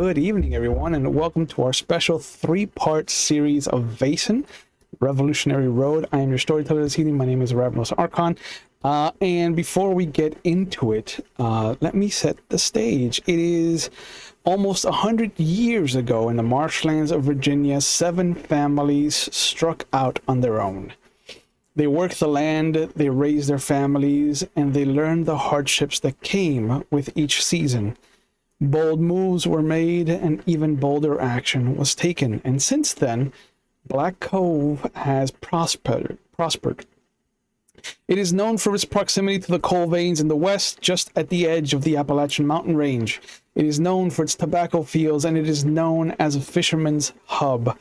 Good evening, everyone, and welcome to our special three-part series of Vaesen, Revolutionary Road. I am your storyteller this evening. My name is Ravnos Archon. And before we get into it, let me set the stage. It is almost 100 years ago in the marshlands of Virginia, 7 families struck out on their own. They worked the land, they raised their families, and they learned the hardships that came with each season. Bold moves were made, and even bolder action was taken. And since then, Black Cove has prospered. It is known for its proximity to the coal veins in the west, just at the edge of the Appalachian mountain range. It is known for its tobacco fields, and it is known as a fisherman's hub.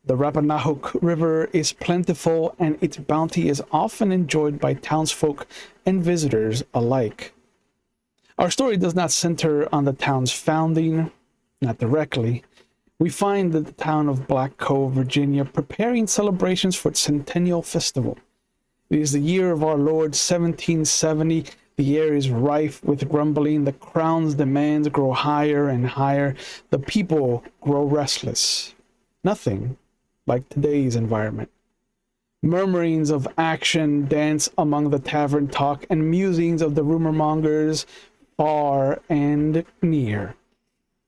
The Rappahannock River is plentiful, and its bounty is often enjoyed by townsfolk and visitors alike. Our story does not center on the town's founding, not directly. We find that the town of Black Cove, Virginia, preparing celebrations for its centennial festival. It is the year of our Lord 1770. The air is rife with grumbling. The crown's demands grow higher and higher. The people grow restless. Nothing like today's environment. Murmurings of action dance among the tavern talk, and musings of the rumor mongers far and near.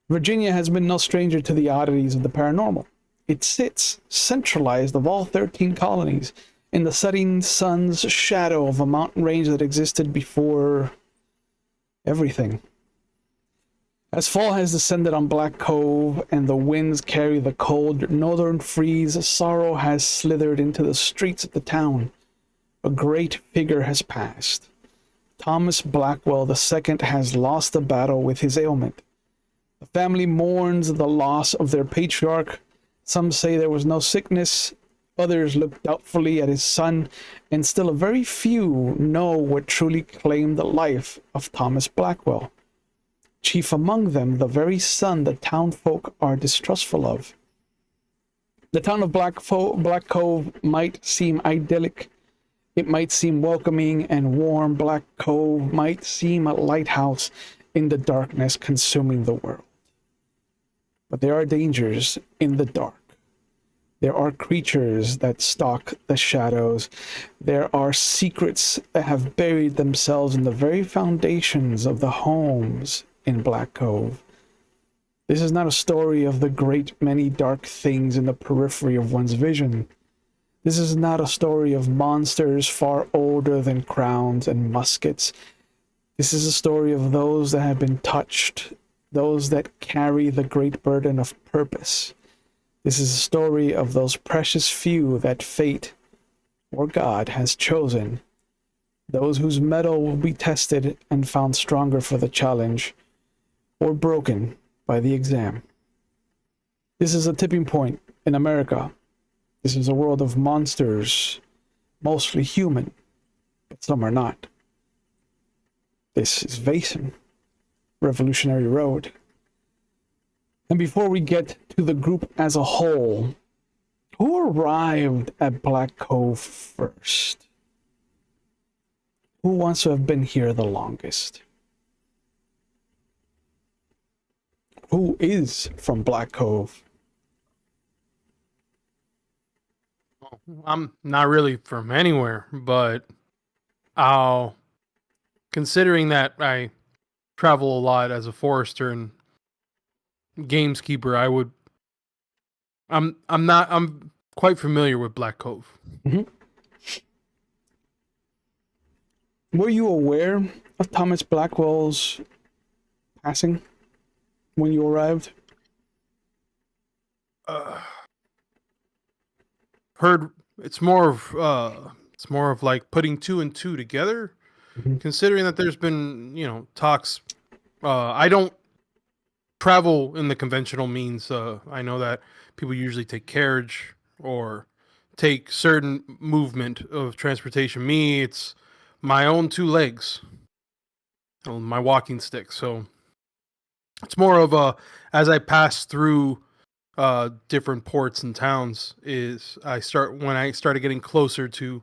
Virginia has been no stranger to the oddities of the paranormal. It sits centralized of all 13 colonies in the setting sun's shadow of a mountain range that existed before everything. As fall has descended on Black Cove and the winds carry the cold northern freeze, sorrow has slithered into the streets of the town. A great figure has passed. Thomas Blackwell II has lost the battle with his ailment. The family mourns the loss of their patriarch. Some say there was no sickness. Others look doubtfully at his son, and still a very few know what truly claimed the life of Thomas Blackwell. Chief among them, the very son the townfolk are distrustful of. The town of Black Cove might seem idyllic. It might seem welcoming and warm. Black Cove might seem a lighthouse in the darkness consuming the world. But there are dangers in the dark. There are creatures that stalk the shadows. There are secrets that have buried themselves in the very foundations of the homes in Black Cove. This is not a story of the great many dark things in the periphery of one's vision. This is not a story of monsters far older than crowns and muskets. This is a story of those that have been touched, those that carry the great burden of purpose. This is a story of those precious few that fate or God has chosen, those whose mettle will be tested and found stronger for the challenge, or broken by the exam. This is a tipping point in America. This is a world of monsters, mostly human, but some are not. This is Vaesen, Revolutionary Road. And before we get to the group as a whole, who arrived at Black Cove first? Who wants to have been here the longest? Who is from Black Cove? I'm not really from anywhere, but considering that I travel a lot as a forester and gameskeeper, I'm quite familiar with Black Cove. Mm-hmm. Were you aware of Thomas Blackwell's passing when you arrived? Heard it's more of like putting 2 and 2 together. Mm-hmm. Considering that there's been talks. I don't travel in the conventional means. I know that people usually take carriage or take certain movement of transportation. Me, it's my own 2 legs, my walking stick. So it's more of a, as I pass through different ports and towns, when I started getting closer to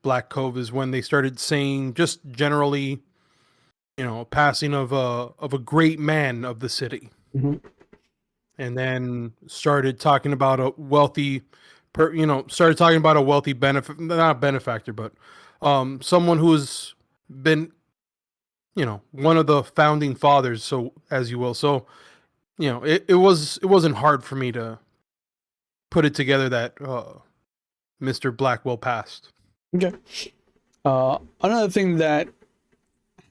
Black Cove is when they started saying just generally, passing of a great man of the city. Mm-hmm. and then started talking about a wealthy, started talking about a wealthy benefit, not benefactor, but someone who's been, one of the founding fathers, so as you will. So, it wasn't hard for me to put it together that Mr. Blackwell passed. Okay. Another thing that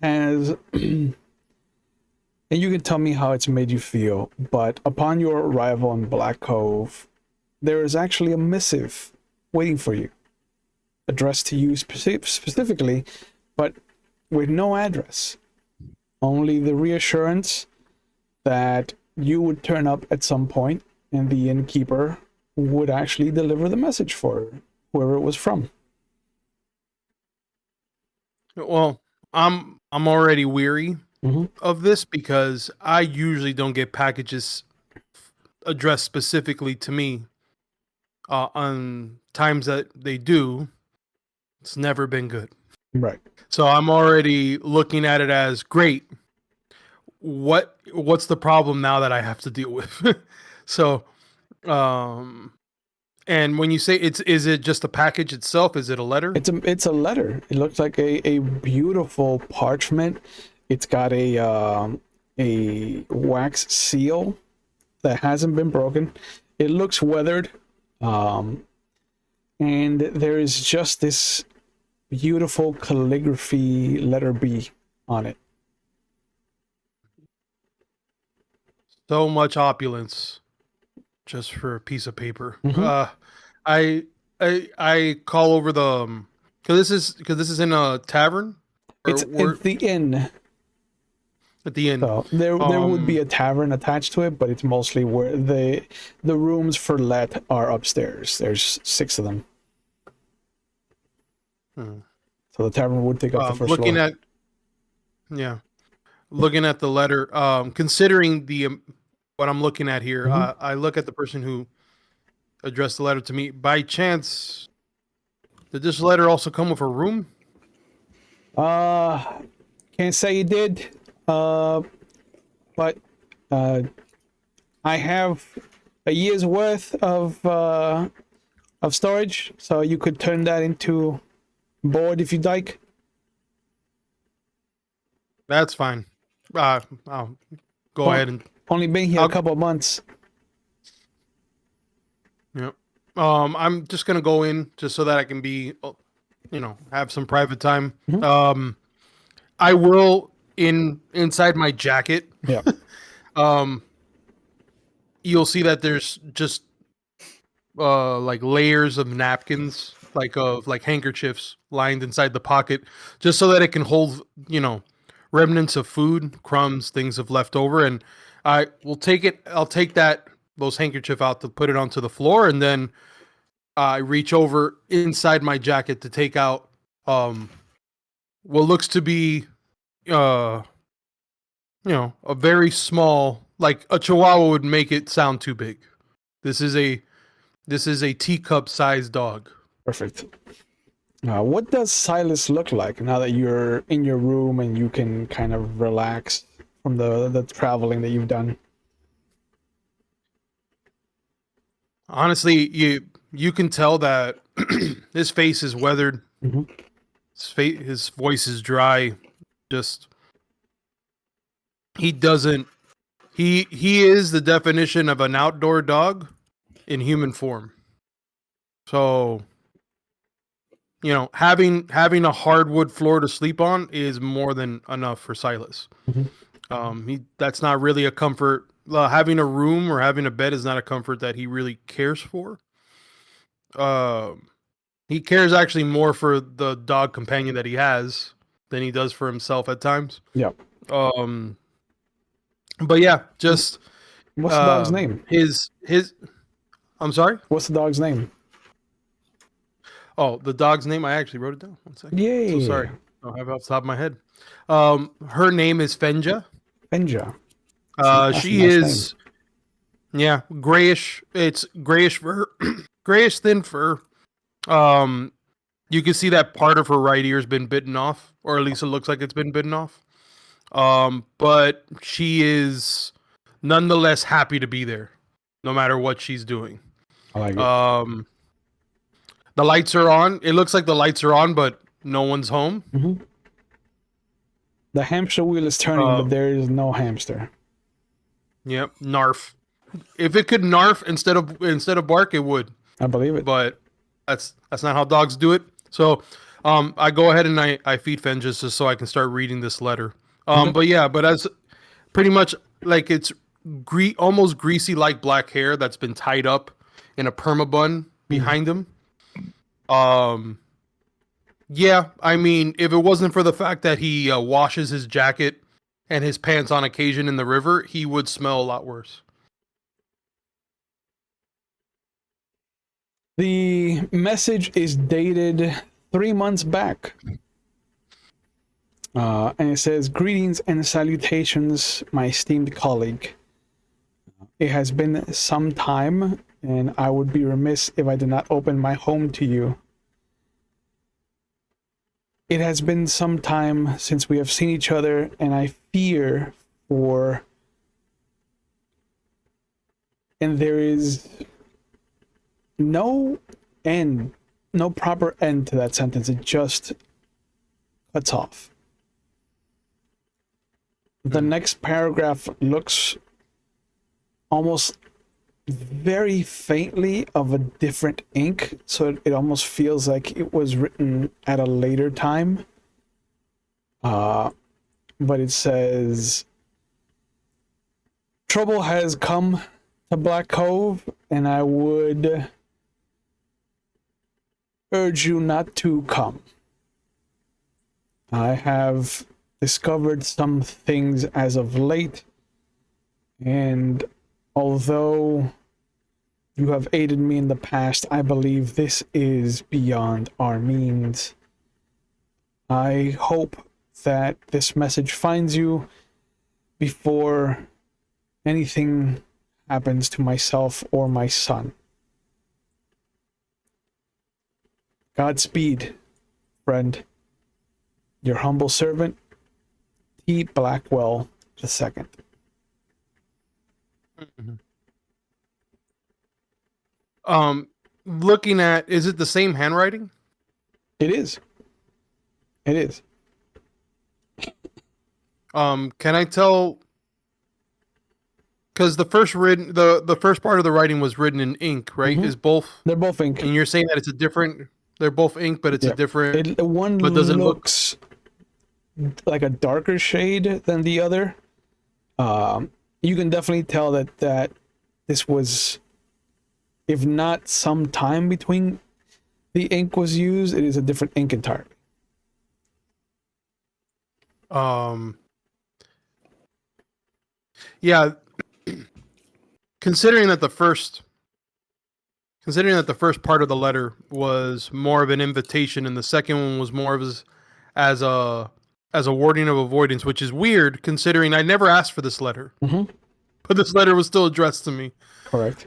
has, and you can tell me how it's made you feel, but upon your arrival in Black Cove, there is actually a missive waiting for you, addressed to you specifically, but with no address. Only the reassurance that you would turn up at some point, and the innkeeper would actually deliver the message for whoever it was from. Well, I'm already weary Mm-hmm. of this because I usually don't get packages addressed specifically to me. On times that they do, it's never been good. Right. So I'm already looking at it as great. What's the problem now that I have to deal with? So, and when you say is it just a package itself? Is it a letter? It's a letter. It looks like a beautiful parchment. It's got a wax seal that hasn't been broken. It looks weathered, and there is just this beautiful calligraphy letter B on it. So much opulence just for a piece of paper. Mhm. I call over the because this is in a tavern, or It's we're at the inn. at the end. So there would be a tavern attached to it, but it's mostly where the rooms for let are upstairs. There's 6 of them. So the tavern would take up the first looking floor. at looking at the letter, considering the what I'm looking at here, I look at the person who addressed the letter to me. By chance, did this letter also come with a room? Can't say you did. But I have a year's worth of storage, so you could turn that into board if you'd like. That's fine. I'll go ahead and Only been here a couple of months. yeah. I'm just gonna go in just so that I can be, have some private time. I will inside my jacket. Yeah. You'll see that there's just like layers of napkins, like handkerchiefs lined inside the pocket, just so that it can hold, remnants of food, crumbs, things have left over, and I will take it. I'll take those handkerchief out to put it onto the floor, and then I reach over inside my jacket to take out what looks to be a very small, like a chihuahua would make it sound too big. This is a teacup sized dog. Perfect. What does Silas look like now that you're in your room and you can kind of relax from the traveling that you've done? Honestly, you can tell that his face is weathered. His voice is dry. Just he doesn't. He is the definition of an outdoor dog in human form. So, having a hardwood floor to sleep on is more than enough for Silas. That's not really a comfort. Having a room or having a bed is not a comfort that he really cares for. He cares actually more for the dog companion that he has than he does for himself at times. Yeah. But yeah, just what's the dog's name? His. I'm sorry. What's the dog's name? Oh, the dog's name. I actually wrote it down. 1 second. Yay. So sorry. I don't have it off the top of my head. Her name is Fenja. Fenja. She is. Yeah, grayish. It's grayish fur, grayish thin fur. You can see that part of her right ear's been bitten off, or at least it looks like it's been bitten off. But she is nonetheless happy to be there. no matter what she's doing. I like it. The lights are on. It looks like the lights are on, but no one's home. Mm-hmm. The hamster wheel is turning, but there is no hamster. Yep, narf. If it could narf instead of bark, it would. I believe it. But that's not how dogs do it. So I go ahead and I feed Fenges just so I can start reading this letter. But as pretty much like it's almost greasy like black hair that's been tied up in a perma bun behind him. Yeah, I mean, if it wasn't for the fact that he washes his jacket and his pants on occasion in the river, he would smell a lot worse. The message is dated 3 months back. And it says, "Greetings and salutations, my esteemed colleague. It has been some time, and I would be remiss if I did not open my home to you. It has been some time since we have seen each other, and I fear for... And there is no end, no proper end to that sentence. It just cuts off. The next paragraph looks almost very faintly of a different ink, so it almost feels like it was written at a later time. But it says, "Trouble has come to Black Cove, and I would urge you not to come. I have discovered some things as of late, and although you have aided me in the past, I believe this is beyond our means. I hope that this message finds you before anything happens to myself or my son. Godspeed, friend. Your humble servant, T. Blackwell II." Looking at, is it the same handwriting? It is. It is. Can I tell? Because the first part of the writing was written in ink, right? Mhm. Is both? They're both ink. And you're saying that it's a different. They're both ink, but it's a different. One but doesn't looks like a darker shade than the other. You can definitely tell that this was, if not some time between the ink was used, it is a different ink entirely. Yeah. Considering that the first part of the letter was more of an invitation and the second one was more of as a wording of avoidance, which is weird considering I never asked for this letter. Mm-hmm. But this letter was still addressed to me. Correct.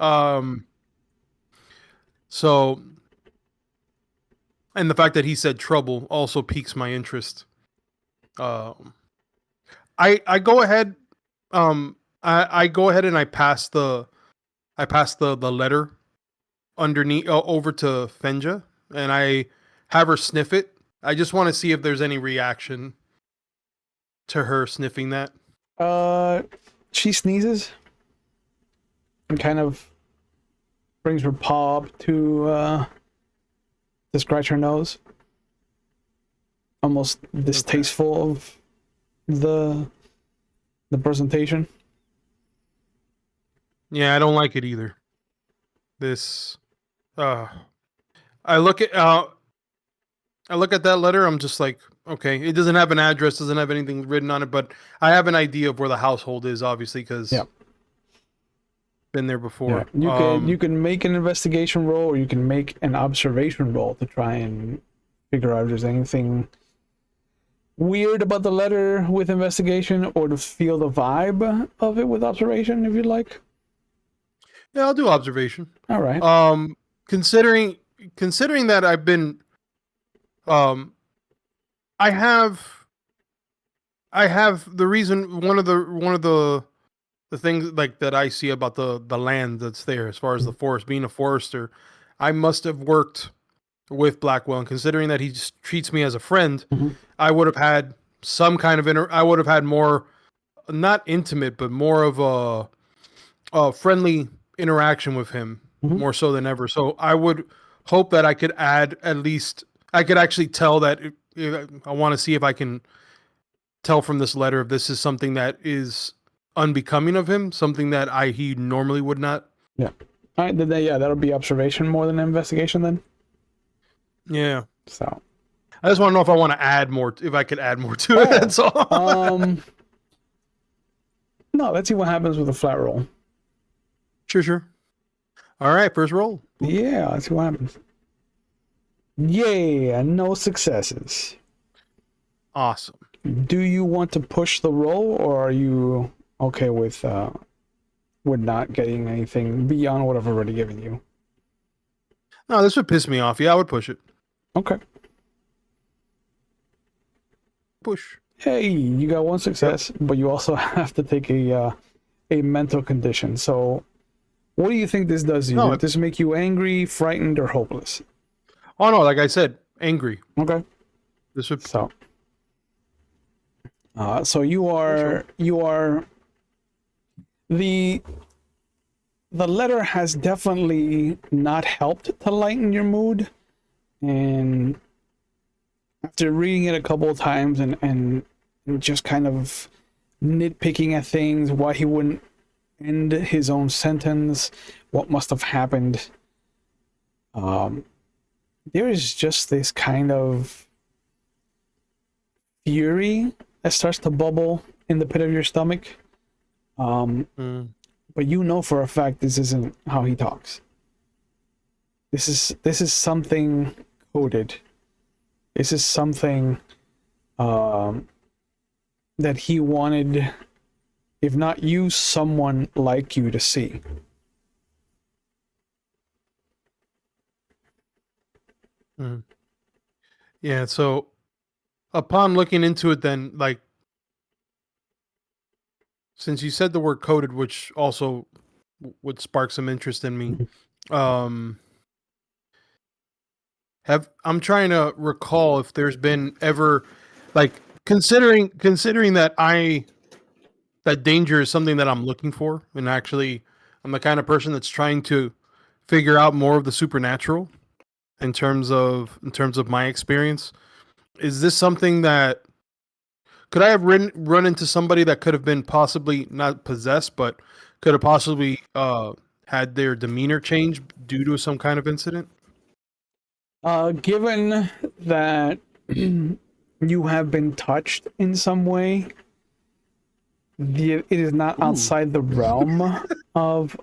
So, and the fact that he said trouble also piques my interest. I go ahead. I go ahead and I pass the letter underneath over to Fenja, and I have her sniff it. I just want to see if there's any reaction to her sniffing that. She sneezes and kind of brings her paw up to scratch her nose. Almost distasteful of the presentation. Yeah, I don't like it either. This, I look at that letter. I'm just like, okay, it doesn't have an address, doesn't have anything written on it, but I have an idea of where the household is, obviously, because been there before. Yeah. You can make an investigation roll, or you can make an observation roll to try and figure out if there's anything weird about the letter with investigation, or to feel the vibe of it with observation, if you'd like. Yeah, I'll do observation. All right. Considering that I've been, I have the reason, one of the the things like that I see about the land that's there, as far as the forest, being a forester, I must have worked with Blackwell, and considering that he just treats me as a friend, Mhm. I would have had some kind of I would have had more, not intimate, but more of a friendly interaction with him, Mhm. more so than ever. So I would hope that I could add at least, I could actually tell that I want to see if I can tell from this letter if this is something that is unbecoming of him, something that he normally would not. Yeah. All right. Then yeah, that'll be observation more than investigation then. Yeah. So. I just want to know if I want to add more, if I could add more to it. Oh. That's all. No. Let's see what happens with a flat roll. Sure. All right, first roll. Yeah. Let's see what happens. Yeah. No successes. Awesome. Do you want to push the roll, or are you okay with not getting anything beyond what I've already given you? No, this would piss me off. Yeah, I would push it. Okay. Push. Hey, you got one success, but you also have to take a mental condition. So, what do you think this does to you? No, Does this make you angry, frightened, or hopeless? Oh no, like I said, angry. Okay. This would. So, so you are the letter has definitely not helped to lighten your mood, and after reading it a couple of times and just kind of nitpicking at things, why he wouldn't end his own sentence, what must have happened, there is just this kind of fury that starts to bubble in the pit of your stomach. But you know for a fact this isn't how he talks. This is something coded. This is something that he wanted, if not you, someone like you to see. Yeah, so upon looking into it, then, like, since you said the word coded, which also would spark some interest in me, um, I'm trying to recall if there's been ever, like, considering that danger is something that I'm looking for, and actually, I'm the kind of person that's trying to figure out more of the supernatural in terms of my experience. Is this something that could I have run into somebody that could have been possibly not possessed, but could have possibly had their demeanor change due to some kind of incident? Given that you have been touched in some way, it is not outside the realm of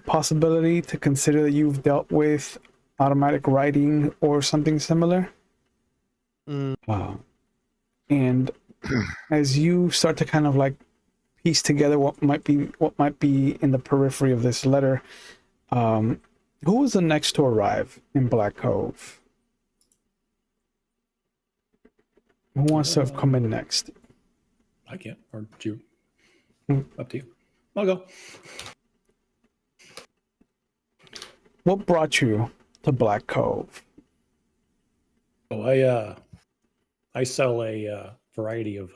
possibility to consider that you've dealt with automatic writing or something similar. And as you start to kind of like piece together what might be in the periphery of this letter, who was the next to arrive in Black Cove? Who wants to have come in next? I can't, or you. Up to you. I'll go. What brought you to Black Cove? Oh, I sell a variety of,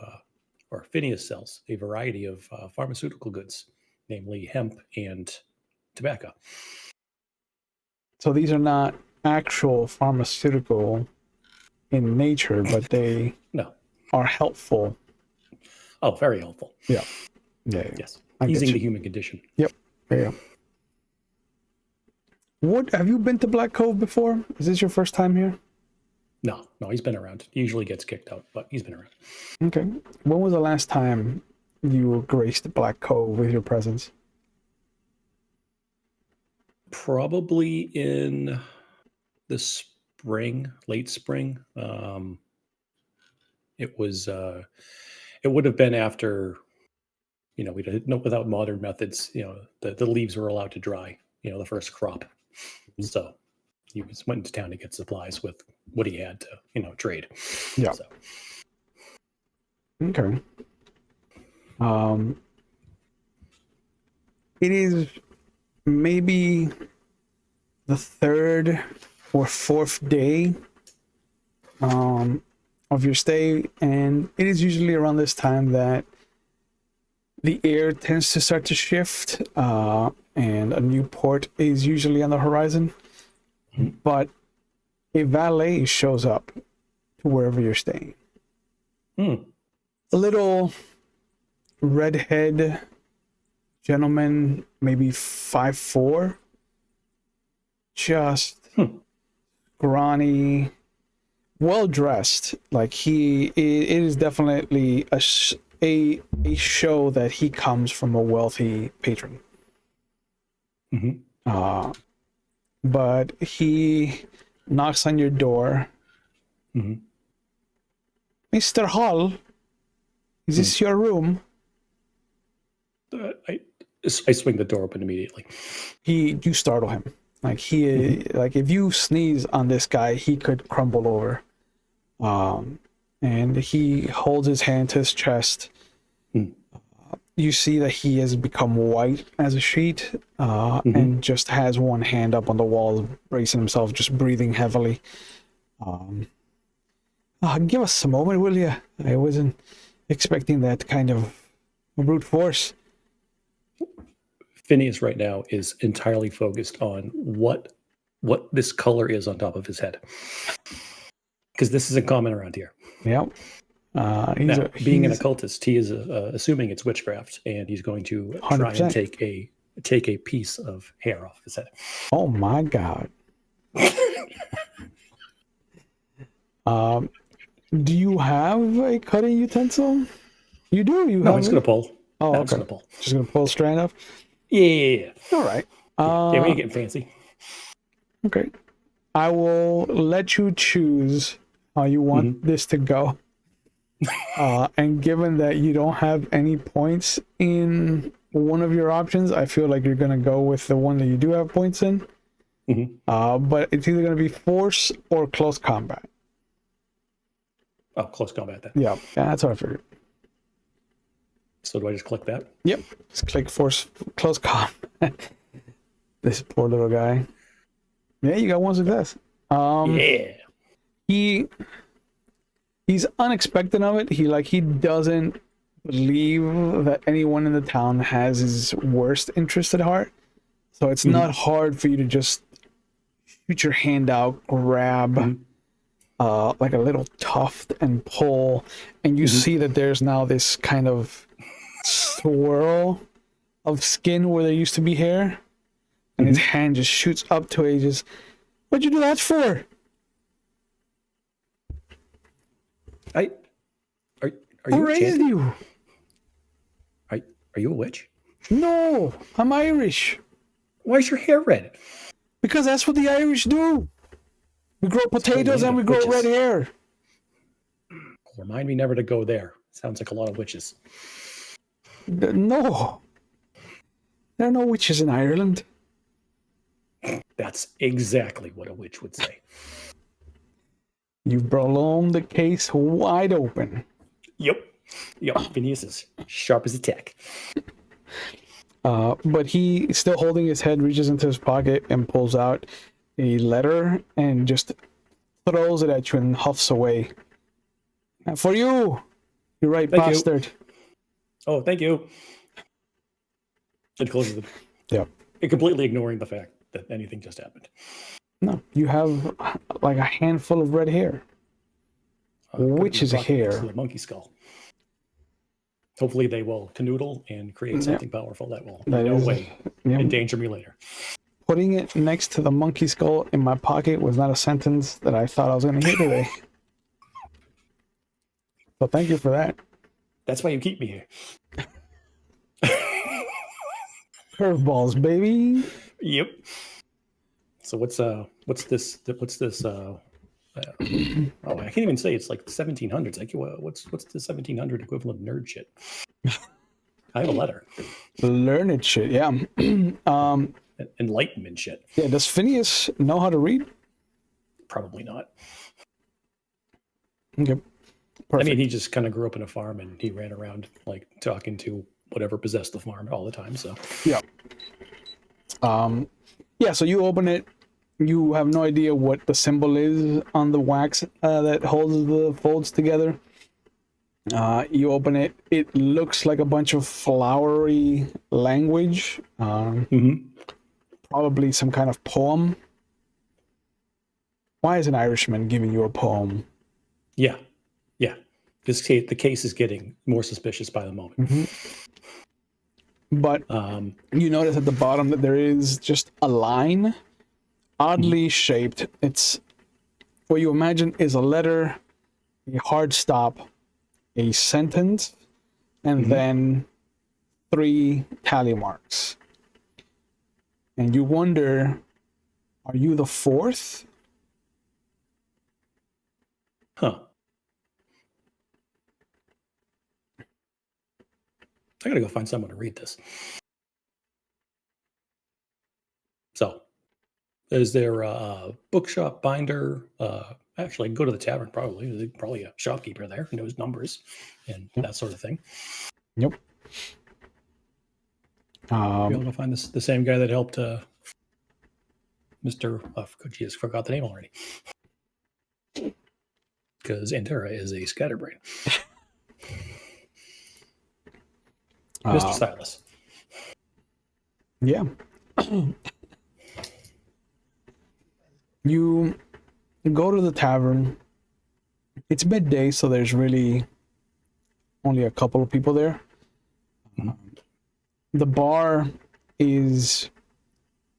or Phineas sells a variety of pharmaceutical goods, namely hemp and tobacco. So these are not actual pharmaceutical in nature, but they No. are helpful. Oh, very helpful. Yeah. Yes. Easing the human condition. Yep. Yeah. What have you been to Black Cove before? Is this your first time here? No, he's been around. He usually gets kicked out, but he's been around. Okay. When was the last time you graced Black Cove with your presence? Probably in the spring, late spring. It was. It would have been after, without modern methods, the leaves were allowed to dry. The first crop. So he went into town to get supplies with what he had to, trade. Yeah. So. Okay. it is maybe the third or fourth day of your stay, and it is usually around this time that the air tends to start to shift, and a new port is usually on the horizon. But a valet shows up to wherever you're staying. Hmm. A little redhead gentleman, maybe 5'4", just scrawny, well dressed. Like it is definitely a show that he comes from a wealthy patron. Mm-hmm. But he knocks on your door. Mm-hmm. Mr. Hall, is this your room? I swing the door open immediately. You startle him. Like like if you sneeze on this guy, he could crumble over. And he holds his hand to his chest. You see that he has become white as a sheet, and just has one hand up on the wall, bracing himself, just breathing heavily. Give us a moment, will you? I wasn't expecting that kind of brute force. Phineas right now is entirely focused on what this color is on top of his head, because this isn't common around here. Yep. Being an occultist, he is assuming it's witchcraft, and he's going to try 100%. and take a piece of hair off his head. Oh my god. Do you have a cutting utensil? You do. No, I'm just gonna pull. Oh, no, okay. I'm just gonna pull. Just gonna pull a strand off. Yeah. All right. Yeah, we ain't getting fancy. Okay. I will let you choose how you want this to go. And given that you don't have any points in one of your options, I feel like you're gonna go with the one that you do have points in. But it's either gonna be force or close combat. Oh, close combat then. Yeah, that's what I figured. So do I just click that? Yep. Just click force close combat. This poor little guy. Yeah, you got one success. Yeah. He's unexpected of it. He doesn't believe that anyone in the town has his worst interest at heart. So it's not hard for you to just shoot your hand out, grab like a little tuft and pull, and you see that there's now this kind of swirl of skin where there used to be hair, and his hand just shoots up to it. Just, what'd you do that for? Are you Who raised you? Are you a witch? No, I'm Irish. Why is your hair red? Because that's what the Irish do. We grow potatoes and we grow red hair. Remind me never to go there. Sounds like a lot of witches. No. There are no witches in Ireland. That's exactly what a witch would say. You've blown the case wide open. Yep. Phineas is sharp as a tack. But he, still holding his head, reaches into his pocket and pulls out a letter and just throws it at you and huffs away. For you! You right, bastard. Oh, thank you. It closes it. Yeah. Completely ignoring the fact that anything just happened. No, you have like a handful of red hair. Witch's hair. The monkey skull. Hopefully they will canoodle and create something powerful that will endanger me later. Putting it next to the monkey skull in my pocket was not a sentence that I thought I was going to hear today. So thank you for that. That's why you keep me here. Curveballs, baby. Yep. So what's this? Oh, I can't even say it's like the 1700s. Like, what's the 1700 equivalent of nerd shit? I have a letter. Learned shit, yeah. Enlightenment shit. Yeah. Does Phineas know how to read? Probably not. Okay. Perfect. I mean, he just kind of grew up in a farm and he ran around like talking to whatever possessed the farm all the time. So Yeah. So you open it. You have no idea what the symbol is on the wax that holds the folds together. You open it. It looks like a bunch of flowery language. Probably some kind of poem. Why is an Irishman giving you a poem? yeah. The case is getting more suspicious by the moment. But you notice at the bottom that there is just a line, oddly shaped. It's what you imagine is a letter, a hard stop, a sentence, and then 3 tally marks. And you wonder, are you the 4th? Huh. I gotta go find someone to read this. So, is there a bookshop, binder? Actually, go to the tavern, probably. There's probably a shopkeeper there who knows numbers and that sort of thing. Yep. Be able to find the same guy that helped Mr. Geez, forgot the name already. Because Antera is a scatterbrain. Mr. Silas. Yeah. You go to the tavern. It's midday, so there's really only a couple of people there. The bar is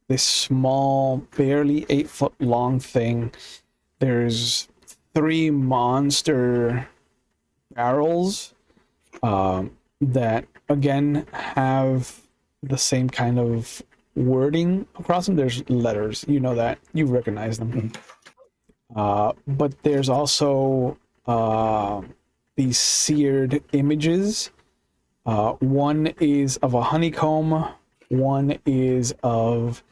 this small, barely 8-foot long thing. There's 3 monster barrels that again have the same kind of wording across them. There's letters, you know that, you recognize them. But there's also these seared images. One is of a honeycomb, one is of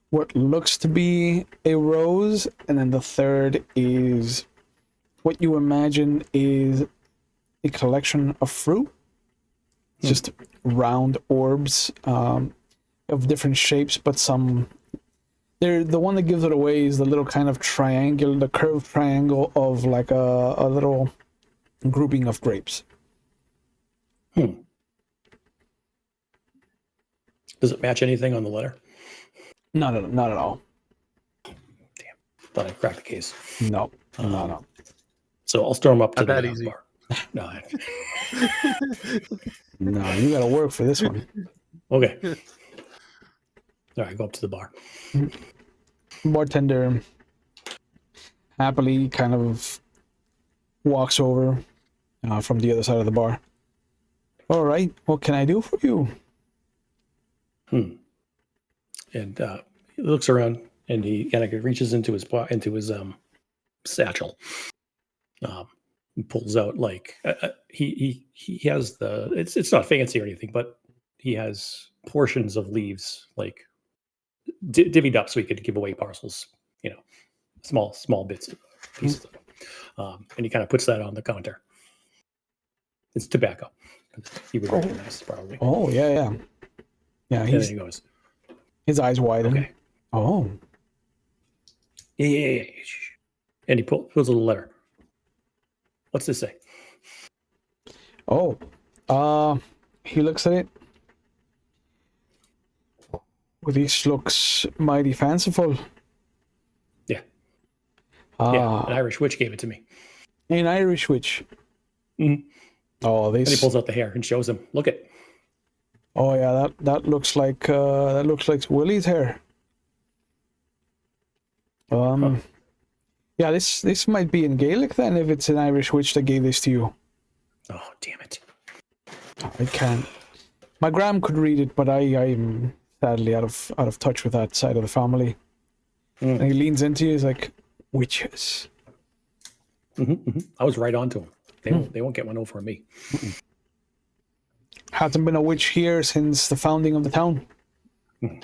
what looks to be a rose, and then the third is what you imagine is a collection of fruit. Just round orbs of different shapes, but some... the one that gives it away is the little kind of triangle, the curved triangle of like a little grouping of grapes. Does it match anything on the letter? Not at all. Damn. Thought I cracked the case. No. No. So I'll storm up to Not that the easy. bar. No. No, you gotta work for this one. Okay. All right, go up to the bar. Bartender happily kind of walks over from the other side of the bar. All right, what can I do for you? And he looks around and he kind of reaches into his satchel. And pulls out like he has the it's not fancy or anything, but he has portions of leaves like divvied up so he could give away parcels, small bits, pieces of them. And he kind of puts that on the counter. It's tobacco. He would recognize probably. Oh yeah. And then he goes, his eyes widen. okay. Oh. Yeah. And he pulls a little letter. What's this say? Oh. He looks at it. Well, this looks mighty fanciful. Yeah. Yeah, an Irish witch gave it to me. An Irish witch. Oh, this. And he pulls out the hair and shows him. Look at. Oh yeah, that looks like Willie's hair. Yeah, this might be in Gaelic then, if it's an Irish witch that gave this to you. Oh, damn it. I can't. My gram could read it, but I'm sadly out of touch with that side of the family. And he leans into you, he's like, witches. I was right on to him. They won't get one over me. Hasn't been a witch here since the founding of the town. Okay.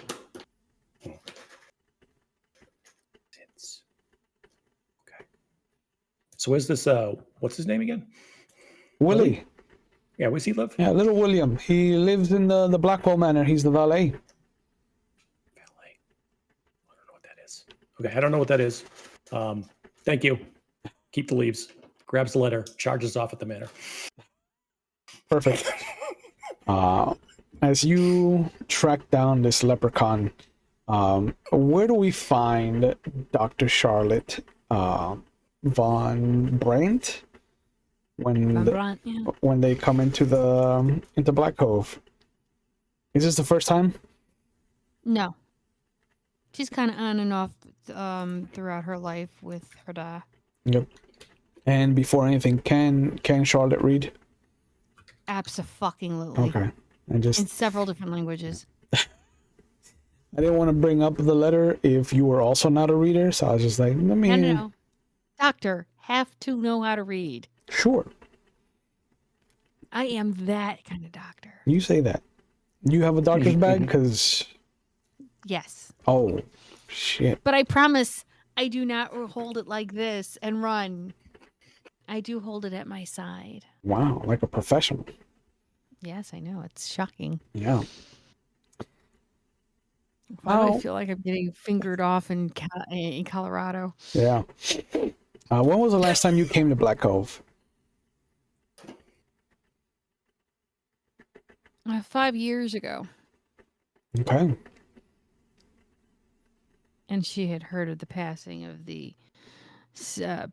So where's this what's his name again? Willie. Yeah, where's he live? Yeah, little William. He lives in the Blackwell Manor. He's the valet. Valet. I don't know what that is. Okay, I don't know what that is. Thank you. Keep the leaves. Grabs the letter, charges off at the manor. Perfect. As you track down this leprechaun, where do we find Dr. Charlotte von Brandt when when they come into Black Cove? Is this the first time? No. She's kind of on and off throughout her life with her dad. Yep. And before anything, can Charlotte read? Abso-fucking-lutely. Okay. And just In several different languages. I didn't want to bring up the letter if you were also not a reader, so I was just like, let me. No. Doctor, have to know how to read. Sure. I am that kind of doctor. You say that. You have a doctor's bag? Because. Yes. Oh, shit. But I promise I do not hold it like this and run. I do hold it at my side. Wow, like a professional. Yes, I know. It's shocking. Yeah. Why do I feel like I'm getting fingered off in Colorado? Yeah. When was the last time you came to Black Cove? 5 years ago. Okay. And she had heard of the passing of the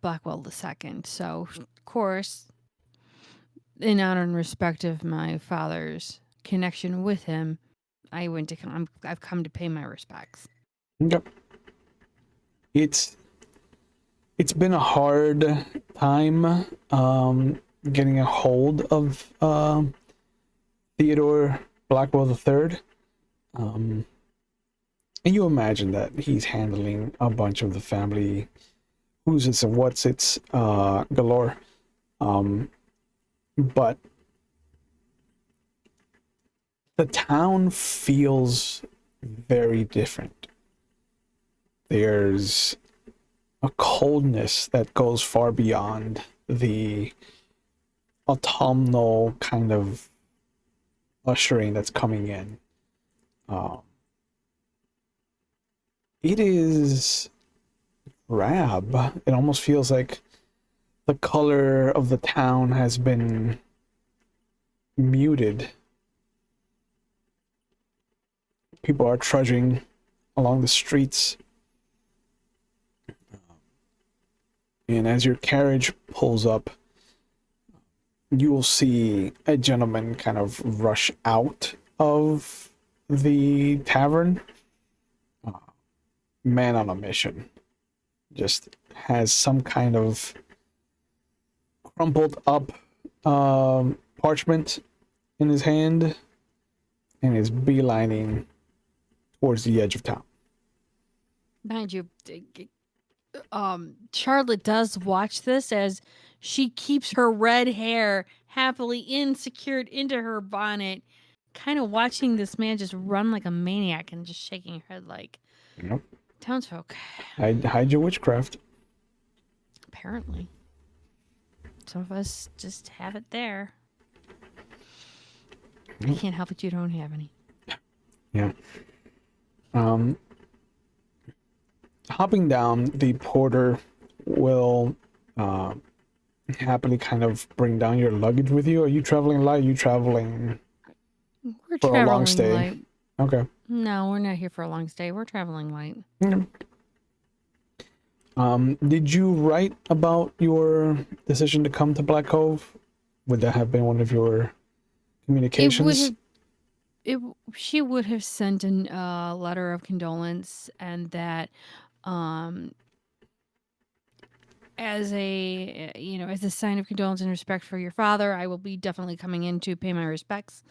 Blackwell II. So, of course, in honor and respect of my father's connection with him, I've come to pay my respects. Yep. It's been a hard time getting a hold of Theodore Blackwell III. And you imagine that he's handling a bunch of the family who's its and what's its galore. But the town feels very different. There's a coldness that goes far beyond the autumnal kind of ushering that's coming in. It is drab. It almost feels like the color of the town has been muted. People are trudging along the streets. And as your carriage pulls up, you will see a gentleman kind of rush out of the tavern. Man on a mission. Just has some kind of crumpled up parchment in his hand and is beelining towards the edge of town. Mind you, Charlotte does watch this as she keeps her red hair happily secured into her bonnet, kind of watching this man just run like a maniac and just shaking her head like, Yep. Townsfolk. Hide your witchcraft. Apparently. Some of us just have it there. I can't help it you don't have any. Yeah. Hopping down, the porter will happily kind of bring down your luggage with you. Are you traveling light? Are you traveling We're for traveling a long stay? light. Okay. No, we're not here for a long stay. We're traveling light. Okay. Did you write about your decision to come to Black Cove? Would that have been one of your communications? She would have sent a letter of condolence, and that as a sign of condolence and respect for your father, I will be definitely coming in to pay my respects.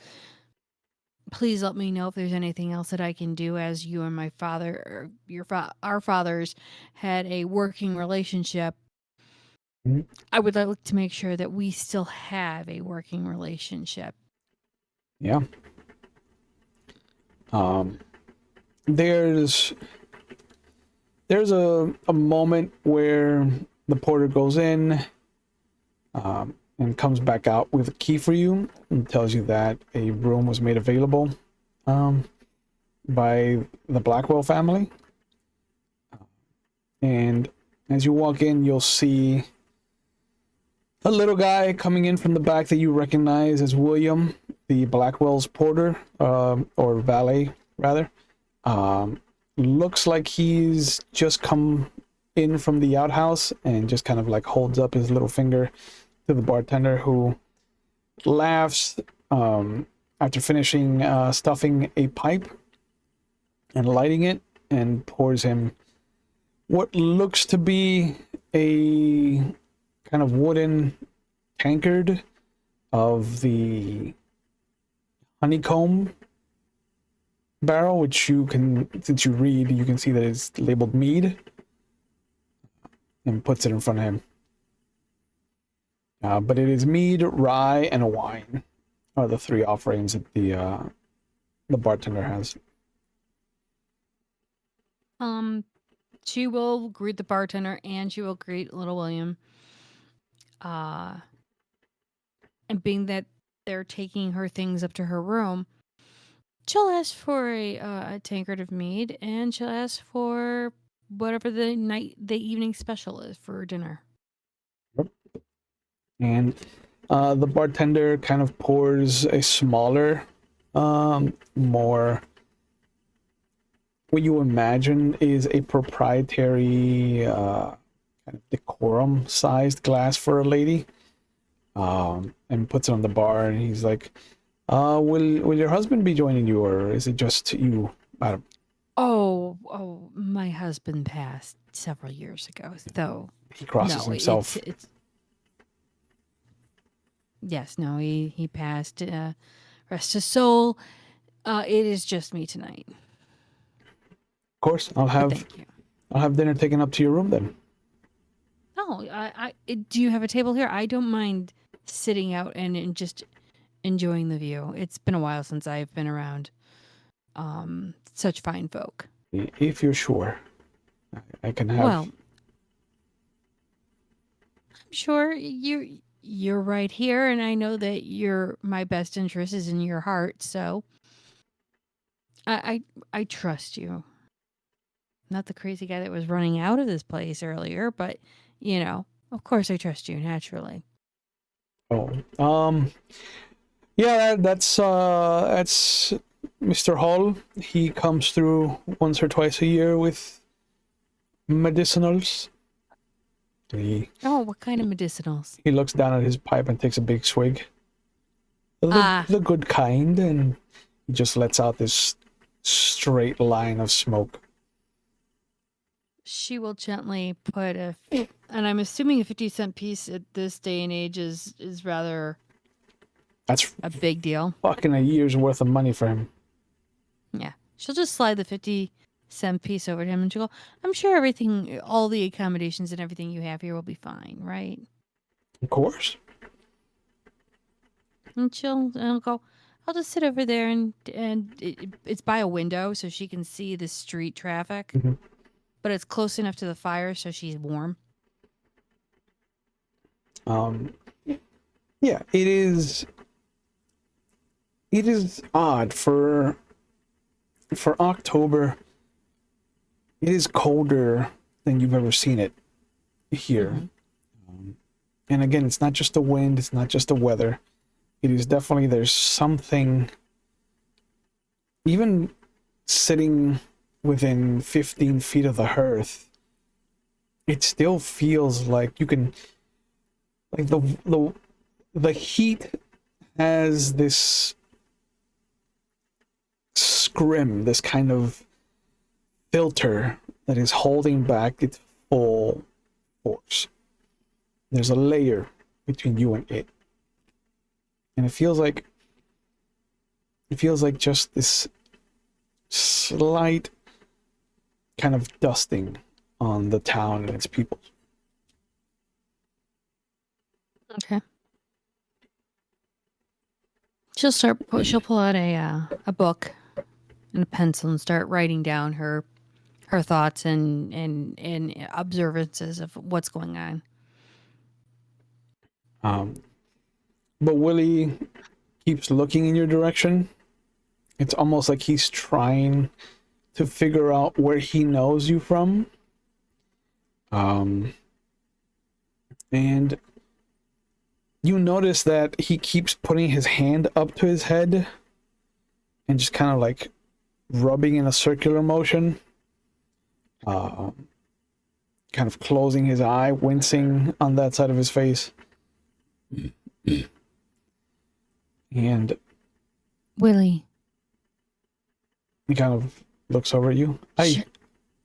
Please let me know if there's anything else that I can do, as you and my father, or our fathers had a working relationship. Mhm. I would like to make sure that we still have a working relationship. Yeah. There's a moment where the porter goes in, and comes back out with a key for you and tells you that a room was made available by the Blackwell family. And as you walk in, you'll see a little guy coming in from the back that you recognize as William, the Blackwell's porter, or valet, rather. Looks like he's just come in from the outhouse and just kind of like holds up his little finger to the bartender, who laughs after finishing stuffing a pipe and lighting it, and pours him what looks to be a kind of wooden tankard of the honeycomb barrel, which you can, since you read, you can see that it's labeled mead, and puts it in front of him. But it is mead, rye, and a wine are the three offerings that the bartender has. She will greet the bartender and she will greet little William. And being that they're taking her things up to her room, she'll ask for a tankard of mead, and she'll ask for whatever the evening special is for dinner. And the bartender kind of pours a smaller, more what you imagine is a proprietary kind of decorum-sized glass for a lady, and puts it on the bar. And he's like, "Will your husband be joining you, or is it just you, madam?" Oh, my husband passed several years ago, though. He crosses himself. Yes, no, he passed. Rest his soul. It is just me tonight. Of course, I'll have dinner taken up to your room then. Oh, do you have a table here? I don't mind sitting out and just enjoying the view. It's been a while since I've been around such fine folk. If you're sure, I can have. Well, I'm sure you're right here, and I know that my best interest is in your heart. So I trust you. Not the crazy guy that was running out of this place earlier, but of course I trust you naturally. Oh, yeah, that's Mr. Hall. He comes through once or twice a year with medicinals. What kind of medicinals? He looks down at his pipe and takes a big swig. The good kind, and he just lets out this straight line of smoke. She will gently put and I'm assuming a 50-cent piece at this day and age is rather That's a big deal. Fucking a year's worth of money for him. Yeah. She'll just slide the 50-cent piece over to him and she'll go, I'm sure everything, all the accommodations and everything you have here will be fine, right? Of course. And she'll go, I'll just sit over there and it's by a window so she can see the street traffic. Mm-hmm. But it's close enough to the fire so she's warm. Yeah, it is odd for October. It is colder than you've ever seen it here. Mm-hmm. And again, it's not just the wind, it's not just the weather. It is definitely, there's something, even sitting within 15 feet of the hearth, it still feels like you can, like the heat has this scrim, this kind of filter that is holding back its full force. There's a layer between you and it, and it feels like just this slight kind of dusting on the town and its people. Okay. She'll pull out a book and a pencil and start writing down her thoughts and observances of what's going on. but Willie keeps looking in your direction. It's almost like he's trying to figure out where he knows you from. And you notice that he keeps putting his hand up to his head and just kind of like rubbing in a circular motion. Kind of closing his eye, wincing on that side of his face. And Willie, he kind of looks over at you. Hey,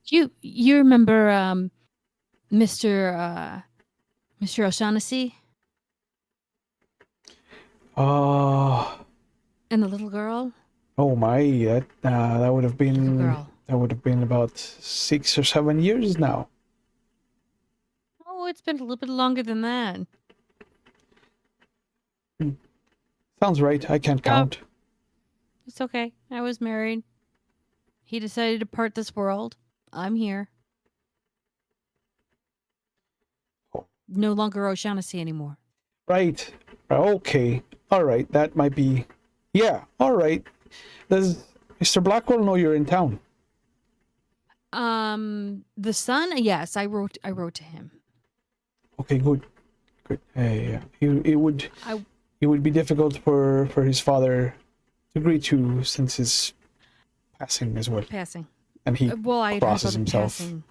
you remember Mr. O'Shaughnessy and the little girl? Oh my, that would have Little been girl. about 6 or 7 years now. Oh, it's been a little bit longer than that. Sounds right. I can't count. It's okay. I was married. He decided to part this world. I'm here. Oh. No longer O'Shaughnessy anymore. Right. Okay. All right. That might be. Yeah. All right. Does Mr. Blackwell know you're in town? The son. Yes, I wrote to him. Okay. Good. Good. Yeah. It would. I- It would be difficult for his father to greet you since his passing as well, Passing. and he Well, I had heard crosses about the himself. passing.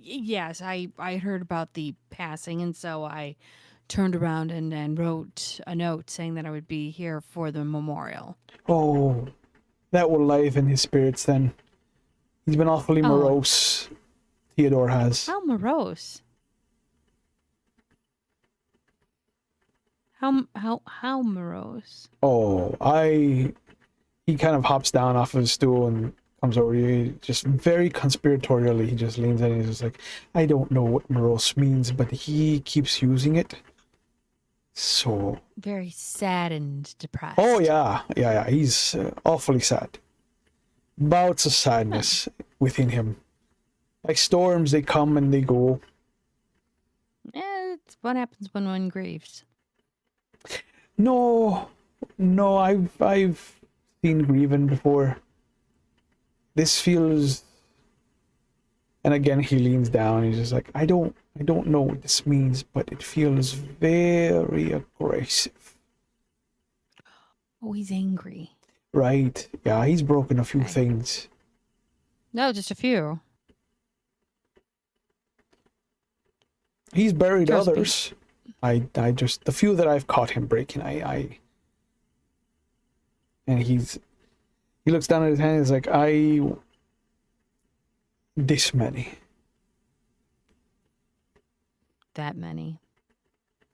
Yes, I heard about the passing, and so I turned around and wrote a note saying that I would be here for the memorial. Oh, that will liven his spirits then. He's been awfully Oh. morose. Theodore has. How morose? How morose? Oh, he kind of hops down off of his stool and comes over to you, just very conspiratorially. He just leans in and he's just like, I don't know what morose means, but he keeps using it. So, Very sad and depressed. oh yeah, he's awfully sad. Bouts of sadness within him. Like storms, they come and they go. It's what happens when one grieves. No, I've seen grieving before. This feels, and again he leans down. He's just like, I don't know what this means, but it feels very aggressive. Oh, he's angry. Right? Yeah, he's broken a few Okay. things. No, just a few. He's buried Trust me. others. I just the few that I've caught him breaking, and he looks down at his hand. He's like, this many. That many.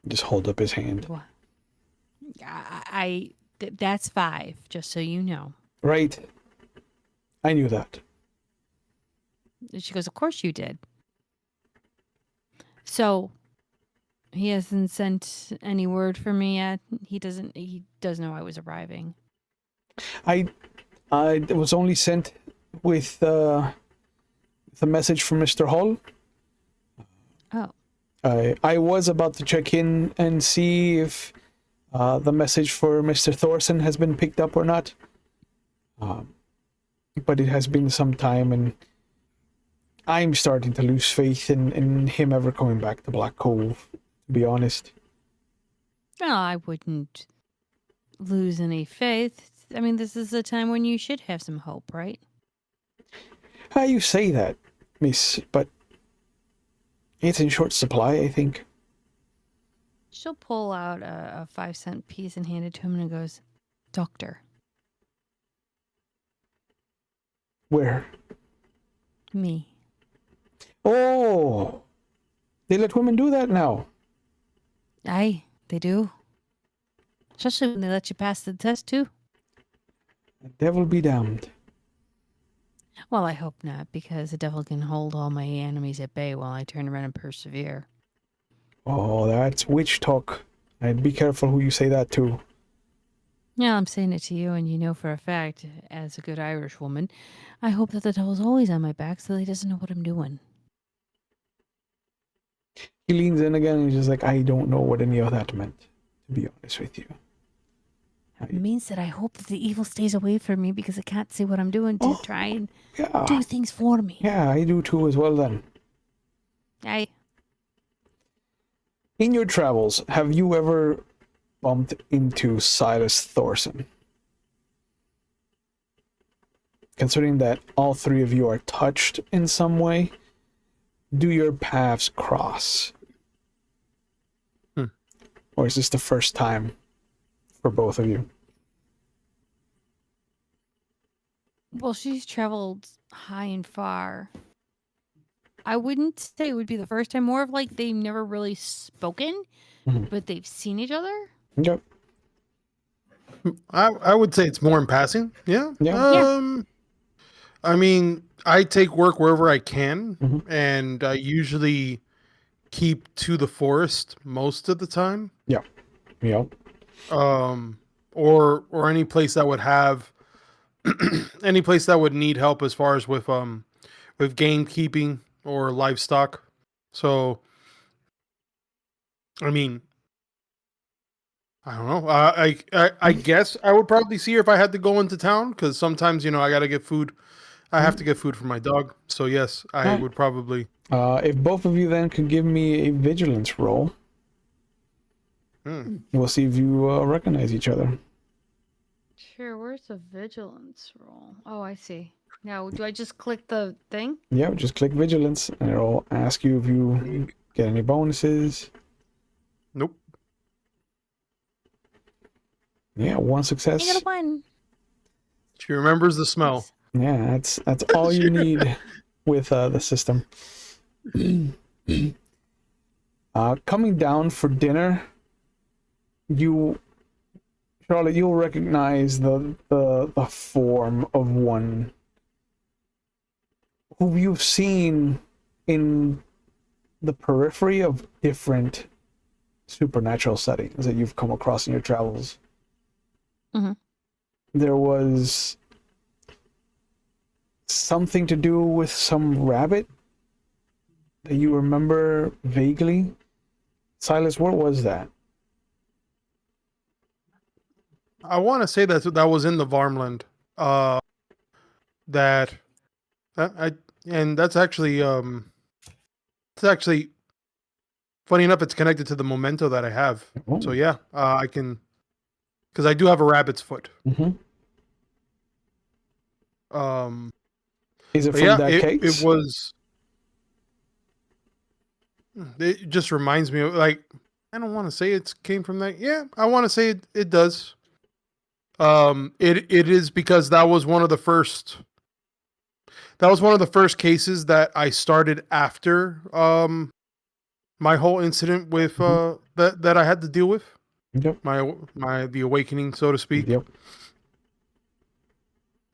Just hold up his hand. Wha- that's 5, just so you know. Right. I knew that. She goes, of course you did. So, he hasn't sent any word for me yet. He does know I was arriving. I was only sent with the message from Mr. Hall. Oh, I was about to check in and see if the message for Mr. Thorson has been picked up or not. But it has been some time, and I'm starting to lose faith in him ever coming back to Black Cove, to be honest. well, I wouldn't lose any faith. I mean, this is a time when you should have some hope, right? How you say that, miss, but it's in short supply, I think. She'll pull out a 5-cent piece and hand it to him and goes, Doctor, Where? me. Oh, they let women do that now. Aye, they do. Especially when they let you pass the test, too. The devil be damned. Well, I hope not, because the devil can hold all my enemies at bay while I turn around and persevere. Oh, that's witch talk. And be careful who you say that to. Yeah, I'm saying it to you, and you know for a fact, as a good Irish woman, I hope that the devil's always on my back so that he doesn't know what I'm doing. He leans in again and he's just like, I don't know what any of that meant. to be honest with you. It means that I hope that the evil stays away from me because I can't see what I'm doing to try and Yeah. do things for me. Yeah, I do too as well then. In your travels, have you ever bumped into Silas Thorson? Considering that all three of you are touched in some way, do your paths cross? Or is this the first time for both of you? Well, she's traveled high and far. I wouldn't say it would be the first time. More of like they've never really spoken, but they've seen each other. Yep. I would say it's more in passing. Yeah. Yeah. I mean, I take work wherever I can, and I usually keep to the forest most of the time. Yep. Or any place that would have any place that would need help as far as with gamekeeping or livestock. So, I mean, I don't know. I guess I would probably see her if I had to go into town, because sometimes, I got to get food. I have to get food for my dog. So yes, I would probably. If both of you then could give me a vigilance roll, we'll see if you recognize each other. Sure, where's the vigilance roll? Oh, I see. Now, do I just click the thing? Yeah, just click vigilance, and it'll ask you if you get any bonuses. Nope. Yeah, one success. I got a 1. She remembers the smell. Yeah, that's all you need with the system. Coming down for dinner, Charlotte, you'll recognize the form of one who you've seen in the periphery of different supernatural settings that you've come across in your travels. There was something to do with some rabbit that you remember vaguely. Silas, what was that? I want to say that was in the Varmland. And that's actually funny enough. It's connected to the memento that I have. Oh. So yeah, I can, because I do have a rabbit's foot. Is it But from yeah, that case? it was. It just reminds me of, like, I don't want to say it came from that. Yeah, I want to say it does. It is because that was one of the first. That was one of the first cases that I started after my whole incident with that I had to deal with. Yep. The awakening, so to speak. Yep.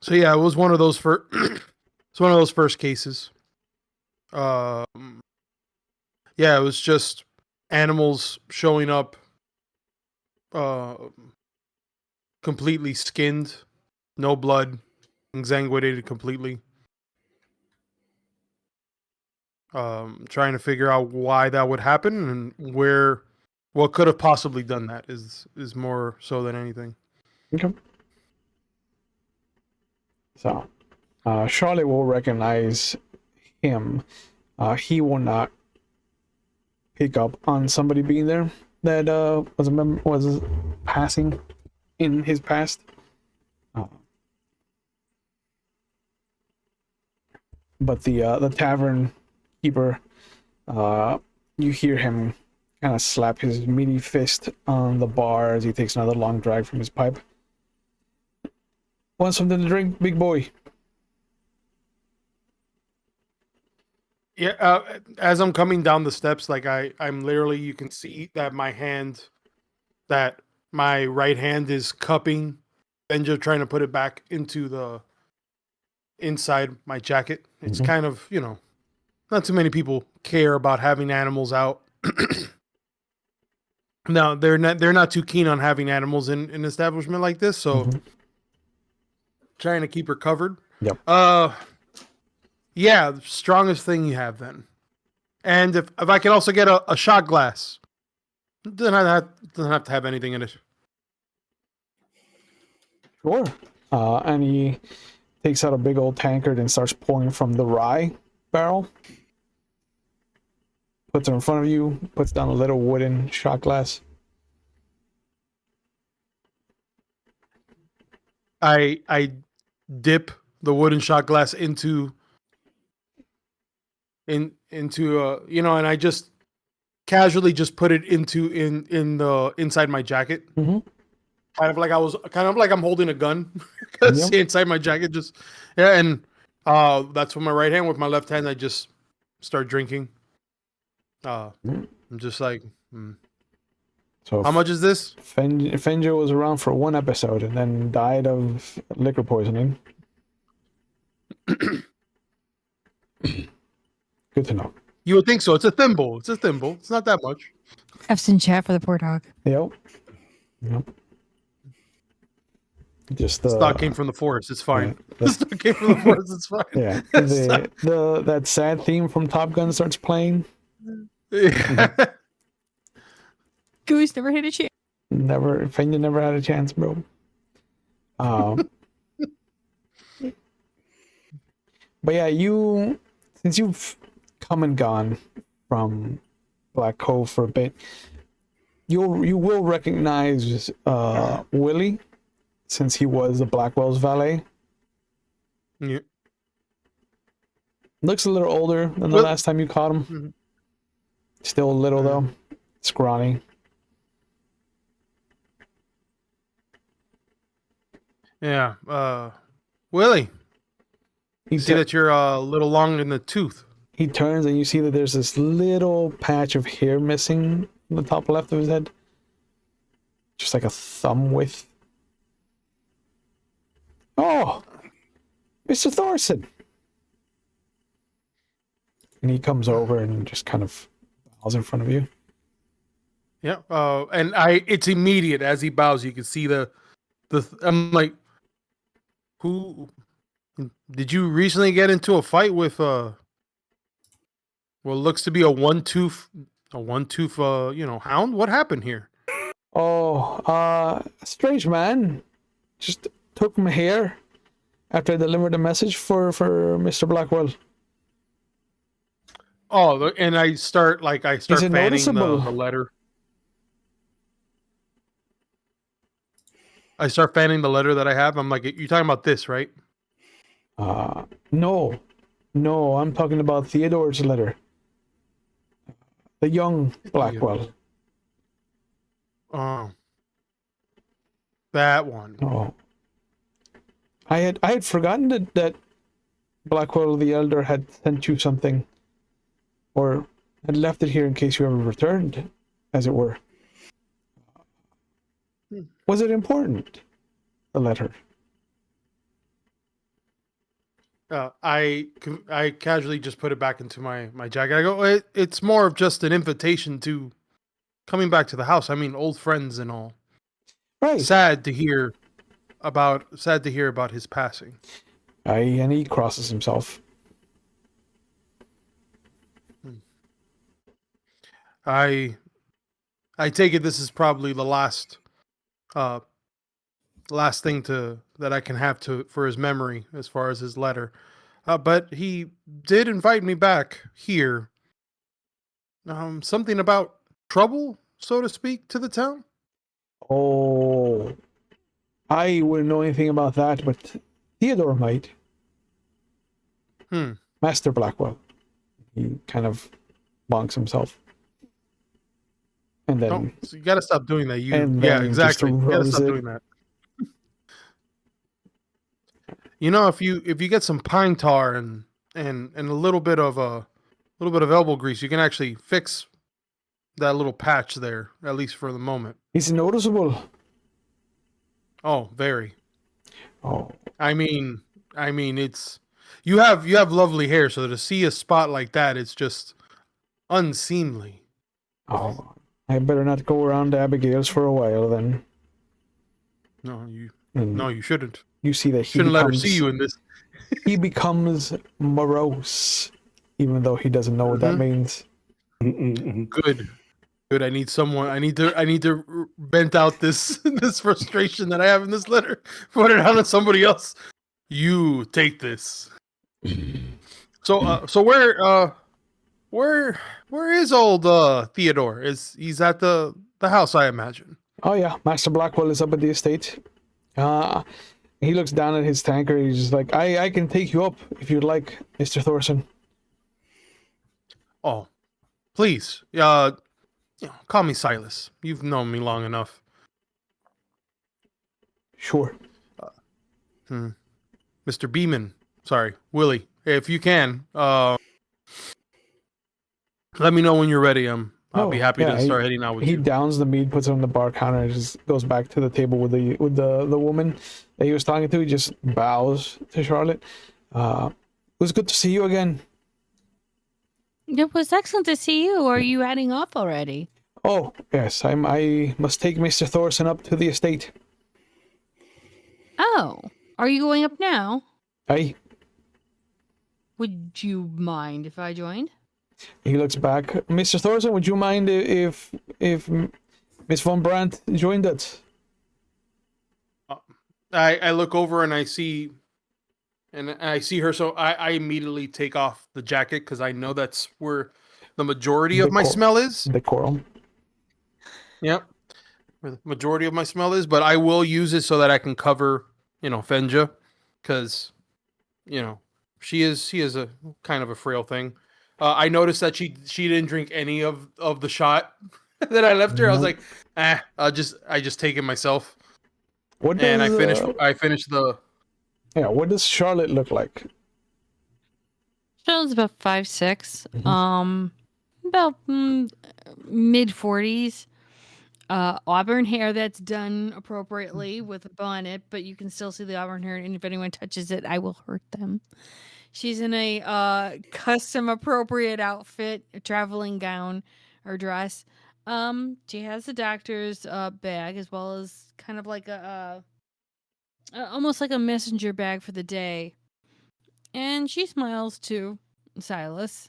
So yeah, it was one of those first. It's one of those first cases. Yeah, it was just animals showing up, completely skinned, no blood, exsanguinated completely. Trying to figure out why that would happen and what could have possibly done that is more so than anything. Okay. So, Charlotte will recognize him. He will not pick up on somebody being there that was passing in his past. But the tavern keeper, you hear him kind of slap his meaty fist on the bar as he takes another long drag from his pipe. Want something to drink, big boy? Yeah, as I'm coming down the steps, like I'm literally, you can see that my right hand is cupping and just trying to put it back into the inside my jacket. It's kind of, not too many people care about having animals out. No, they're not too keen on having animals in an establishment like this, so trying to keep her covered. Yep. Yeah, the strongest thing you have then. And if I could also get a shot glass. Doesn't have to have anything in it. Sure. And he takes out a big old tankard and starts pouring from the rye barrel. Puts it in front of you, puts down a little wooden shot glass. I dip the wooden shot glass into and I just casually just put it in the inside my jacket. Mm-hmm. Kind of like I'm holding a gun. Yep. Inside my jacket, just and that's with my right hand. With my left hand, I just start drinking. I'm just like, So how much is this? Fenjo was around for one episode and then died of liquor poisoning. Good to know. You would think so. It's a thimble. It's not that much. F's in chat for the poor dog. Yep. Just Stock came from the forest. It's fine. Yeah, Stock came from the forest. It's fine. yeah. That sad theme from Top Gun starts playing. Goose never hit a chance. Fenjo never had a chance, bro. But yeah, since you've come and gone from Black Cove for a bit, you will recognize Willie, since he was the Blackwell's valet. Yeah. Looks a little older than the last time you caught him. Mhm. Still a little though, scrawny. Yeah. Willie, He see that you're a little long in the tooth. He turns and you see that there's this little patch of hair missing in the top left of his head. Just like a thumb width. Oh, Mr. Thorson. And he comes over and just kind of bows in front of you. Yeah. And it's immediate as he bows. You can see I'm like, who did you recently get into a fight with? What looks to be a one-tooth, hound. What happened here? Oh, a strange man. Just took him here after I delivered a message for Mr. Blackwell. Oh, and I start Is it fanning noticeable? the letter. I start fanning the letter that I have. I'm like, you're talking about this, right? No, I'm talking about Theodore's letter. The young Blackwell. Oh, that one. Oh, I had forgotten that Blackwell the Elder had sent you something, or had left it here in case you ever returned, as it were. Was it important? The letter. I casually just put it back into my jacket. I go, it's more of just an invitation to coming back to the house. I mean, old friends and all. Right. Sad to hear about his passing. And he crosses himself. I take it this is probably the last thing that I can have for his memory as far as his letter. But he did invite me back here. Something about trouble, so to speak, to the town. Oh, I wouldn't know anything about that, but Theodore might. Master Blackwell. He kind of bonks himself. And then So you gotta stop doing that. Exactly. just You gotta rubs stop it. doing that. If you get some pine tar and a little bit of elbow grease, you can actually fix that little patch there, at least for the moment. Is it noticeable? Oh, very. Oh, I mean, it's you have lovely hair, so to see a spot like that, it's just unseemly. oh, I better not go around to Abigail's for a while then. No, you And shouldn't. you see that he Shouldn't let her becomes, see you in this. he becomes morose, even though he doesn't know what that means. Mm-mm-mm. Good. Dude, I need someone. I need to vent out this this frustration that I have in this letter. Put it out on somebody else. You take this. So where is old Theodore? He's at the house, I imagine. Oh yeah, Master Blackwell is up at the estate. He looks down at his tanker. He's just like, I can take you up if you'd like, Mr. Thorson. Oh, please. Call me Silas. You've known me long enough. Sure. Mr. Beeman. Sorry, Willie. If you can, let me know when you're ready. I'll be happy to start heading out with he you. He downs the mead, puts it on the bar counter, and just goes back to the table with the woman that he was talking to. He just bows to Charlotte. It was good to see you again. It was excellent to see you. Are you heading off already? Oh, yes. I must take Mr. Thorson up to the estate. Oh, are you going up now? Aye. Would you mind if I joined? He looks back. Mr. Thorson, would you mind if Miss Von Brandt joined us? I look over and I see her, so I immediately take off the jacket because I know that's where the majority of my smell is. Decorum. Yep. Where the majority of my smell is, but I will use it so that I can cover, Fenja, because, she is a kind of a frail thing. I noticed that she didn't drink any of the shot that I left her. I was like, I just take it myself. And I finished the. Yeah, what does Charlotte look like? Charlotte's about 5'6", Mm-hmm. about mid-40s. Auburn hair that's done appropriately with a bonnet, but you can still see the auburn hair, and if anyone touches it, I will hurt them. She's in a custom appropriate outfit, a traveling gown or dress. She has the doctor's bag, as well as kind of like almost like a messenger bag for the day. And she smiles to Silas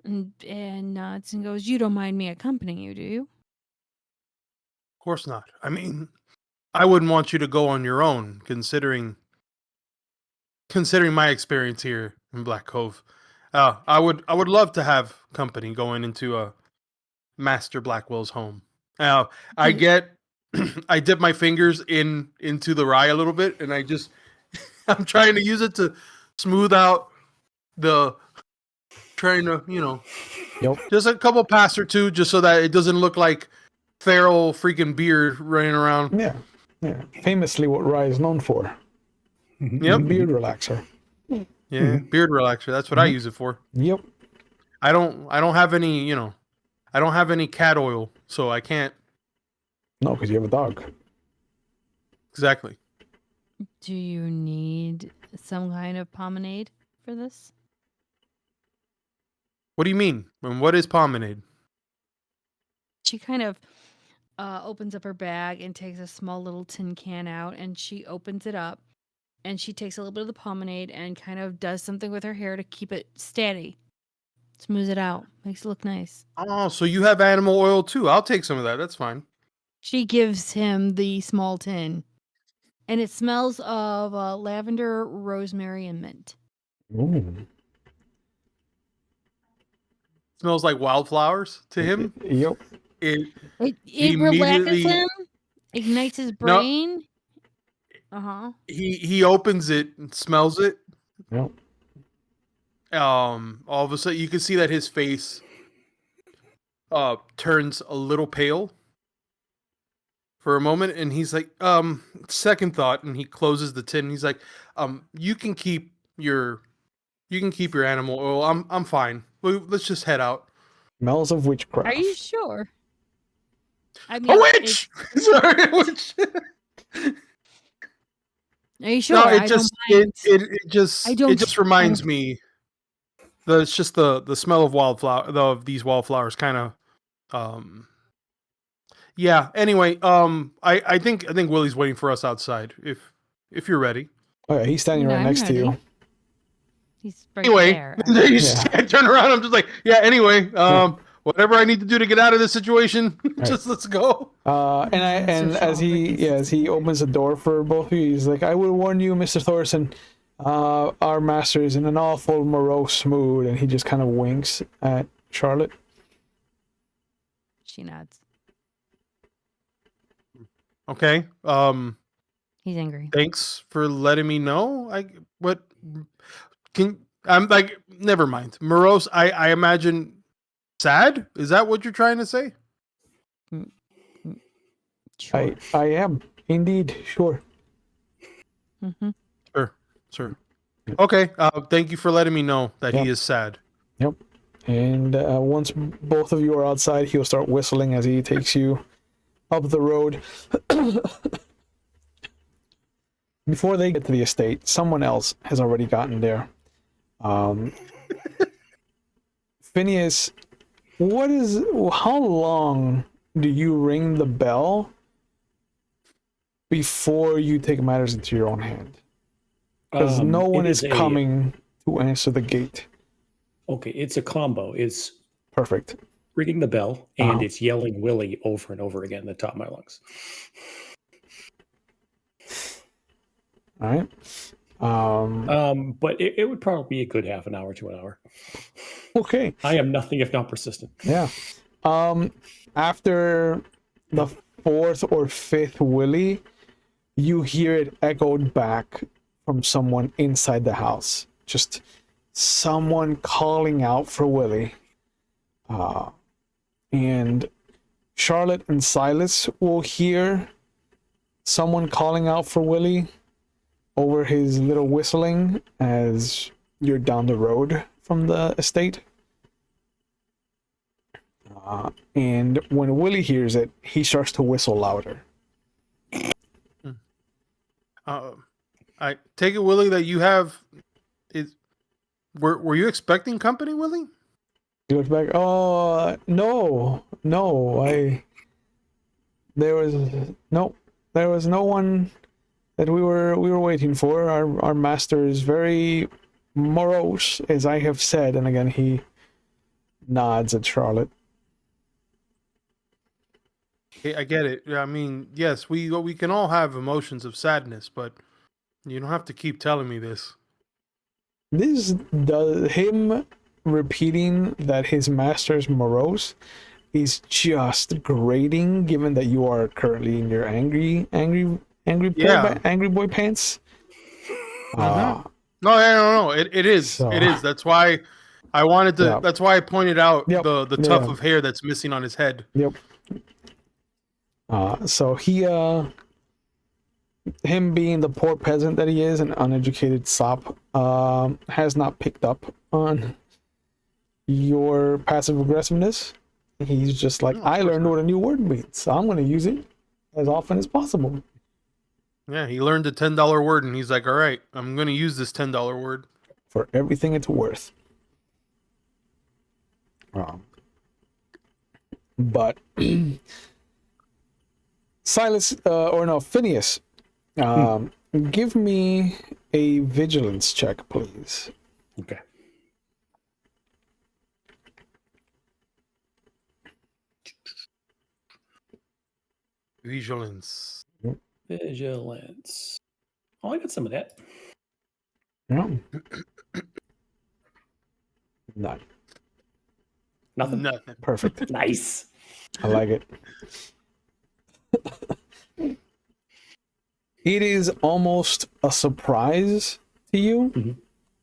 and nods and goes, "You don't mind me accompanying you, do you?" Of course not. I mean, I wouldn't want you to go on your own, considering my experience here in Black Cove. I would love to have company going into Master Blackwell's home. I dip my fingers into the rye a little bit, and I'm trying to use it to smooth out just a couple pass or two, just so that it doesn't look like feral freaking beard running around. Yeah. Famously, what rye is known for. Yep. Beard relaxer. Yeah, beard relaxer. That's what I use it for. Yep. I don't have any, I don't have any cat oil, so I can't. No, because you have a dog. Exactly. Do you need some kind of pomade for this? What do you mean? And what is pomade? She kind of opens up her bag and takes a small little tin can out, and she opens it up, and she takes a little bit of the pomade and kind of does something with her hair to keep it steady. Smooths it out. Makes it look nice. Oh, so you have animal oil too. I'll take some of that. That's fine. She gives him the small tin, and it smells of lavender, rosemary, and mint. Ooh. Smells like wildflowers to him. Yep. It relaxes him, ignites his brain. He opens it and smells it. Yep. All of a sudden, you can see that his face turns a little pale for a moment, and he's like, second thought, and he closes the tin. And he's like, you can keep your animal oil. I'm fine. Let's just head out. Smells of witchcraft. Are you sure? I mean, a witch. Sorry, a witch. Are you sure? No, it just reminds me. It's just the smell of these wildflowers, kind of. Yeah. Anyway, I think Willie's waiting for us outside. If you're ready. Oh yeah, he's standing right next to you. He's right anyway, there. I turn around. I'm just like, yeah. Anyway, whatever I need to do to get out of this situation, Right. just let's go. And as he opens the door for both of you, he's like, "I will warn you, Mr. Thorson. Our master is in an awful morose mood," and he just kind of winks at Charlotte. She nods. Okay. He's angry. Thanks for letting me know. I'm like, never mind. Morose, I imagine sad? Is that what you're trying to say? Sure. I am indeed sure. Mm-hmm. Sure. Okay. Thank you for letting me know that Yep. he is sad. Yep. And once both of you are outside, he'll start whistling as he takes you up the road. Before they get to the estate, someone else has already gotten there. Phineas, how long do you ring the bell before you take matters into your own hand? Because no one is coming to answer the gate. Okay, it's a combo. It's Perfect. ringing the bell and it's yelling Willie over and over again at the top of my lungs. All right. But it would probably be a good half an hour to an hour. Okay. I am nothing if not persistent. Yeah. After the fourth or fifth Willie, you hear it echoed back from someone inside the house. Just someone calling out for Willie. And Charlotte and Silas will hear someone calling out for Willie over his little whistling as you're down the road from the estate. And when Willie hears it, he starts to whistle louder. I take it, Willie, that you have is. Were you expecting company, Willie? He looks back. Oh no. There was no one that we were waiting for. Our master is very morose, as I have said, and again he nods at Charlotte. Okay, I get it. I mean, yes, we can all have emotions of sadness, but you don't have to keep telling me this. Him repeating that his master's morose is just grating, given that you are currently in your angry boy pants. No. It is. So- It is. That's why I wanted to. Yeah. That's why I pointed out Yep. the tuft Yeah. of hair that's missing on his head. Yep. So him being the poor peasant that he is, an uneducated sop, has not picked up on your passive aggressiveness. He's just like, No, of I course learned not. what a new word means, so I'm going to use it as often as possible. Yeah, he learned a $10 word, and he's like, "All right, I'm going to use this $10 word." For everything it's worth. But Phineas, give me a vigilance check, please. Okay. Vigilance. Vigilance. Oh, I got some of that. No. None. Nothing. Nothing. Perfect. Nice. I like it. It is almost a surprise to you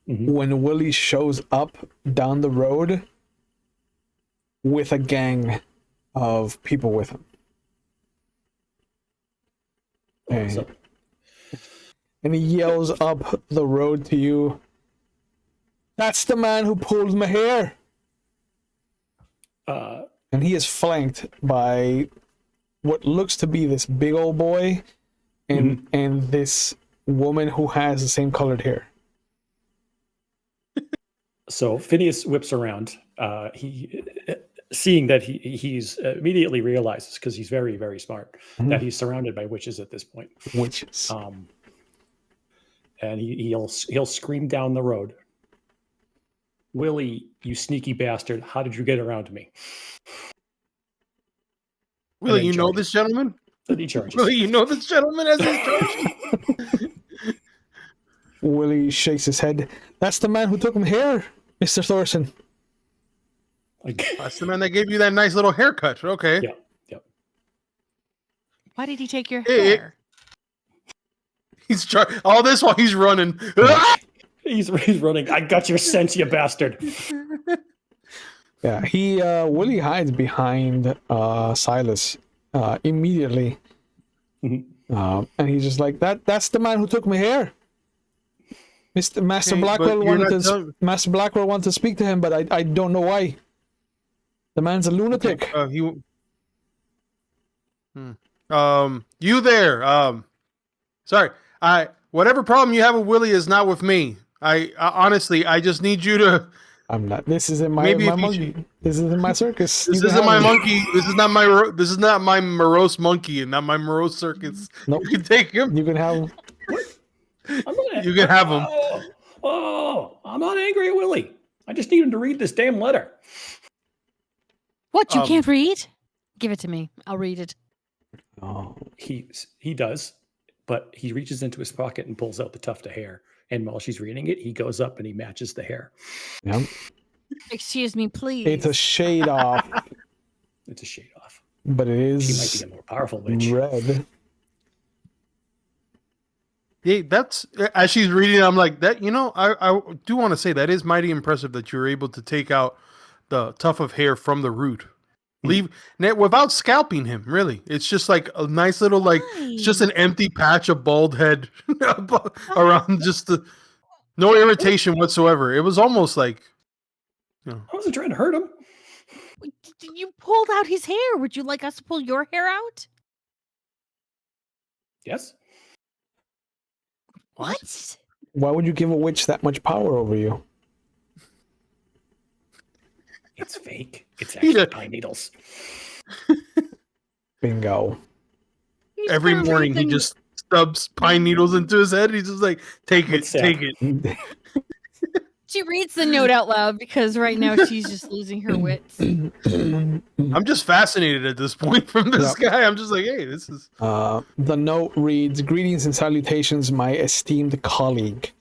when Willie shows up down the road with a gang of people with him. So, And he yells up the road to you, "That's the man who pulled my hair!" And he is flanked by what looks to be this big old boy and this woman who has the same colored hair. so Phineas whips around. He, seeing that he's immediately realizes, because he's very, very smart, that he's surrounded by witches at this point. Witches. And he'll scream down the road, Willie, you sneaky bastard, how did you get around me? Willie, then you know charges. this gentleman? Then he charges. Willie, you know this gentleman as he's charging? Willie shakes his head. That's the man who took him here, Mr. Thorson. Like, That's the man that gave you that nice little haircut. Okay. yeah, yeah. Why did he take your Hey, hair? He's all this while he's running. He's running. I got your scent, you bastard. Yeah, Willie hides behind Silas immediately. And he's just like, that's the man who took me here. Master Okay, Blackwell but you're wanted not to telling- Master Blackwell wanted to speak to him, but I don't know why. The man's a lunatic. You there? Sorry. Whatever problem you have with Willie is not with me. I honestly, I just need you to. I'm not. This isn't my Maybe if you monkey. This isn't my circus. This You can isn't my have me. monkey. This is not my morose monkey, and not my morose circus. Nope. You can take him. You can have. You can have him. I'm not angry at Willie. I just need him to read this damn letter. What, you can't read? Give it to me. I'll read it. Oh, He does, but he reaches into his pocket and pulls out the tuft of hair. And while she's reading it, he goes up and he matches the hair. yeah. Excuse me, please. It's a shade off, It's a shade off. but it She is might be a more powerful witch. red. Yeah, that's as she's reading. I'm like that. You know, I do want to say that is mighty impressive that you're able to take out the tuft of hair from the root, without scalping him. Really, it's just like a nice little it's just an empty patch of bald head around. Just no irritation whatsoever. It was almost like, I wasn't trying to hurt him. You pulled out his hair. Would you like us to pull your hair out? Yes. What? Why would you give a witch that much power over you? It's fake. It's actually pine needles. Bingo. He's every gonna morning read he the- just stubs pine needles into his head. He's just like, take it, What's that? take it. She reads the note out loud because right now she's just losing her wits. I'm just fascinated at this point from this guy. I'm just like, hey, this is. The note reads, "Greetings and salutations, my esteemed colleague.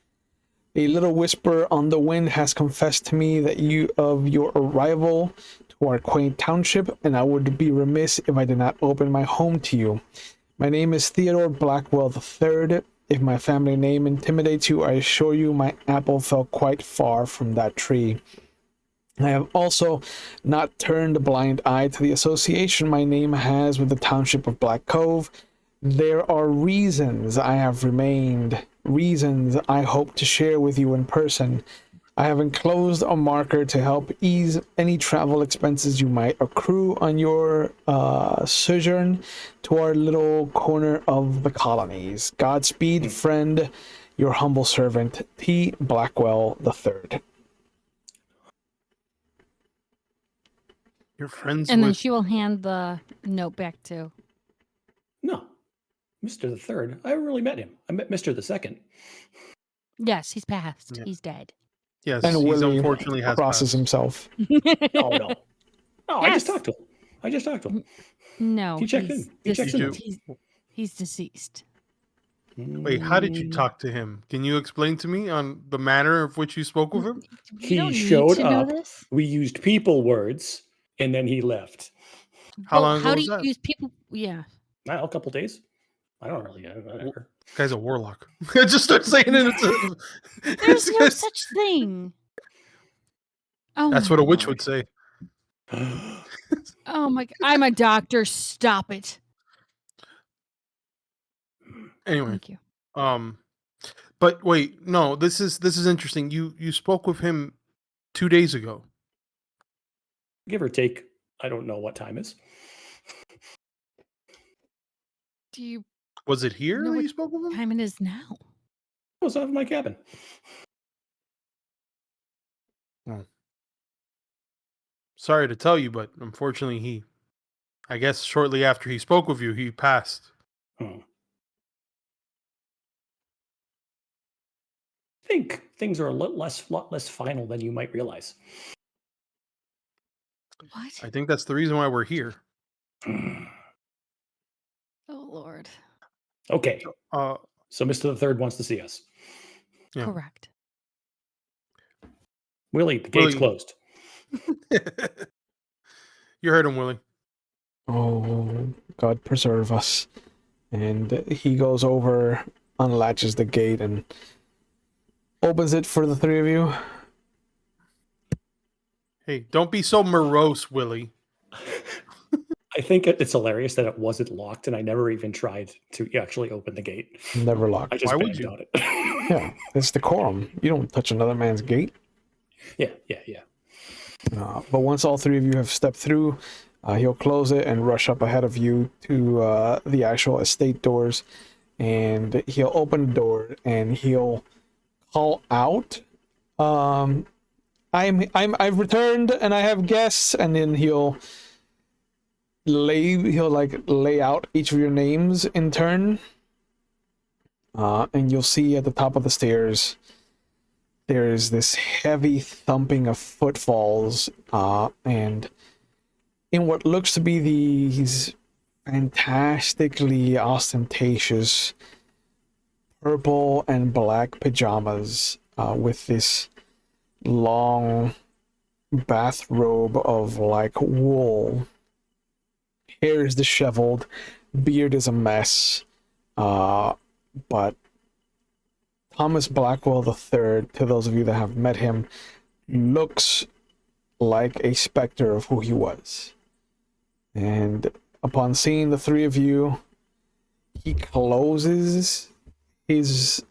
A little whisper on the wind has confessed to me that of your arrival to our quaint township, and I would be remiss if I did not open my home to you. My name is Theodore Blackwell III. If my family name intimidates you, I assure you my apple fell quite far from that tree. I have also not turned a blind eye to the association my name has with the township of Black Cove. There are reasons I have remained, reasons I hope to share with you in person. I have enclosed a marker to help ease any travel expenses you might accrue on your sojourn to our little corner of the colonies. Godspeed, friend, your humble servant, T. Blackwell III." You're friends And then with. she will hand the note back to. No. Mr. the Third. I haven't really met him. I met Mr. the Second. Yes, he's passed. Yeah. He's dead. Yes, And he's Willie unfortunately has crosses passed. himself. Oh, no. No, I just Yes. talked to him. No, He checked he's in. He checked in. He's deceased. Wait, how did you talk to him? Can you explain to me on the manner of which you spoke with him? You He don't need showed to know up. this. We used people words, and then he left. How Well, long ago how do was you that? use people? Yeah. A couple days. I don't really. Whatever. Guy's a warlock. Just start saying it. There's no such thing. Oh, That's my what a witch Lord. would say. Oh my! I'm a doctor. Stop it. Anyway, Thank you. but wait, no, this is interesting. You spoke with him 2 days ago. Give or take. I don't know what time is. Do you Was it here know that what you spoke with him? time it is now? I was out of my cabin. Sorry to tell you, but unfortunately, I guess shortly after he spoke with you, he passed. Oh. think things are a lot less final than you might realize. What? I think that's the reason why we're here. Oh Lord. Okay, Uh, so Mr. the Third wants to see us. Yeah. Correct. Willie, the gate's Willie. closed. You heard him, Willie. Oh, God preserve us. And he goes over, unlatches the gate, and opens it for the three of you. Hey, don't be so morose, Willie. I think it's hilarious that it wasn't locked, and I never even tried to actually open the gate. Never I locked. just Why would banged you? on it. Yeah, it's decorum. You don't touch another man's gate. Yeah. But once all three of you have stepped through, he'll close it and rush up ahead of you to the actual estate doors. And he'll open the door and he'll call out, I've returned and I have guests. And then he'll lay out each of your names in turn. And you'll see at the top of the stairs, there's this heavy thumping of footfalls, and in what looks to be these fantastically ostentatious purple and black pajamas, with this long bathrobe of like wool. Hair is disheveled, beard is a mess, but Thomas Blackwell III, to those of you that have met him, looks like a specter of who he was. And upon seeing the three of you, he closes his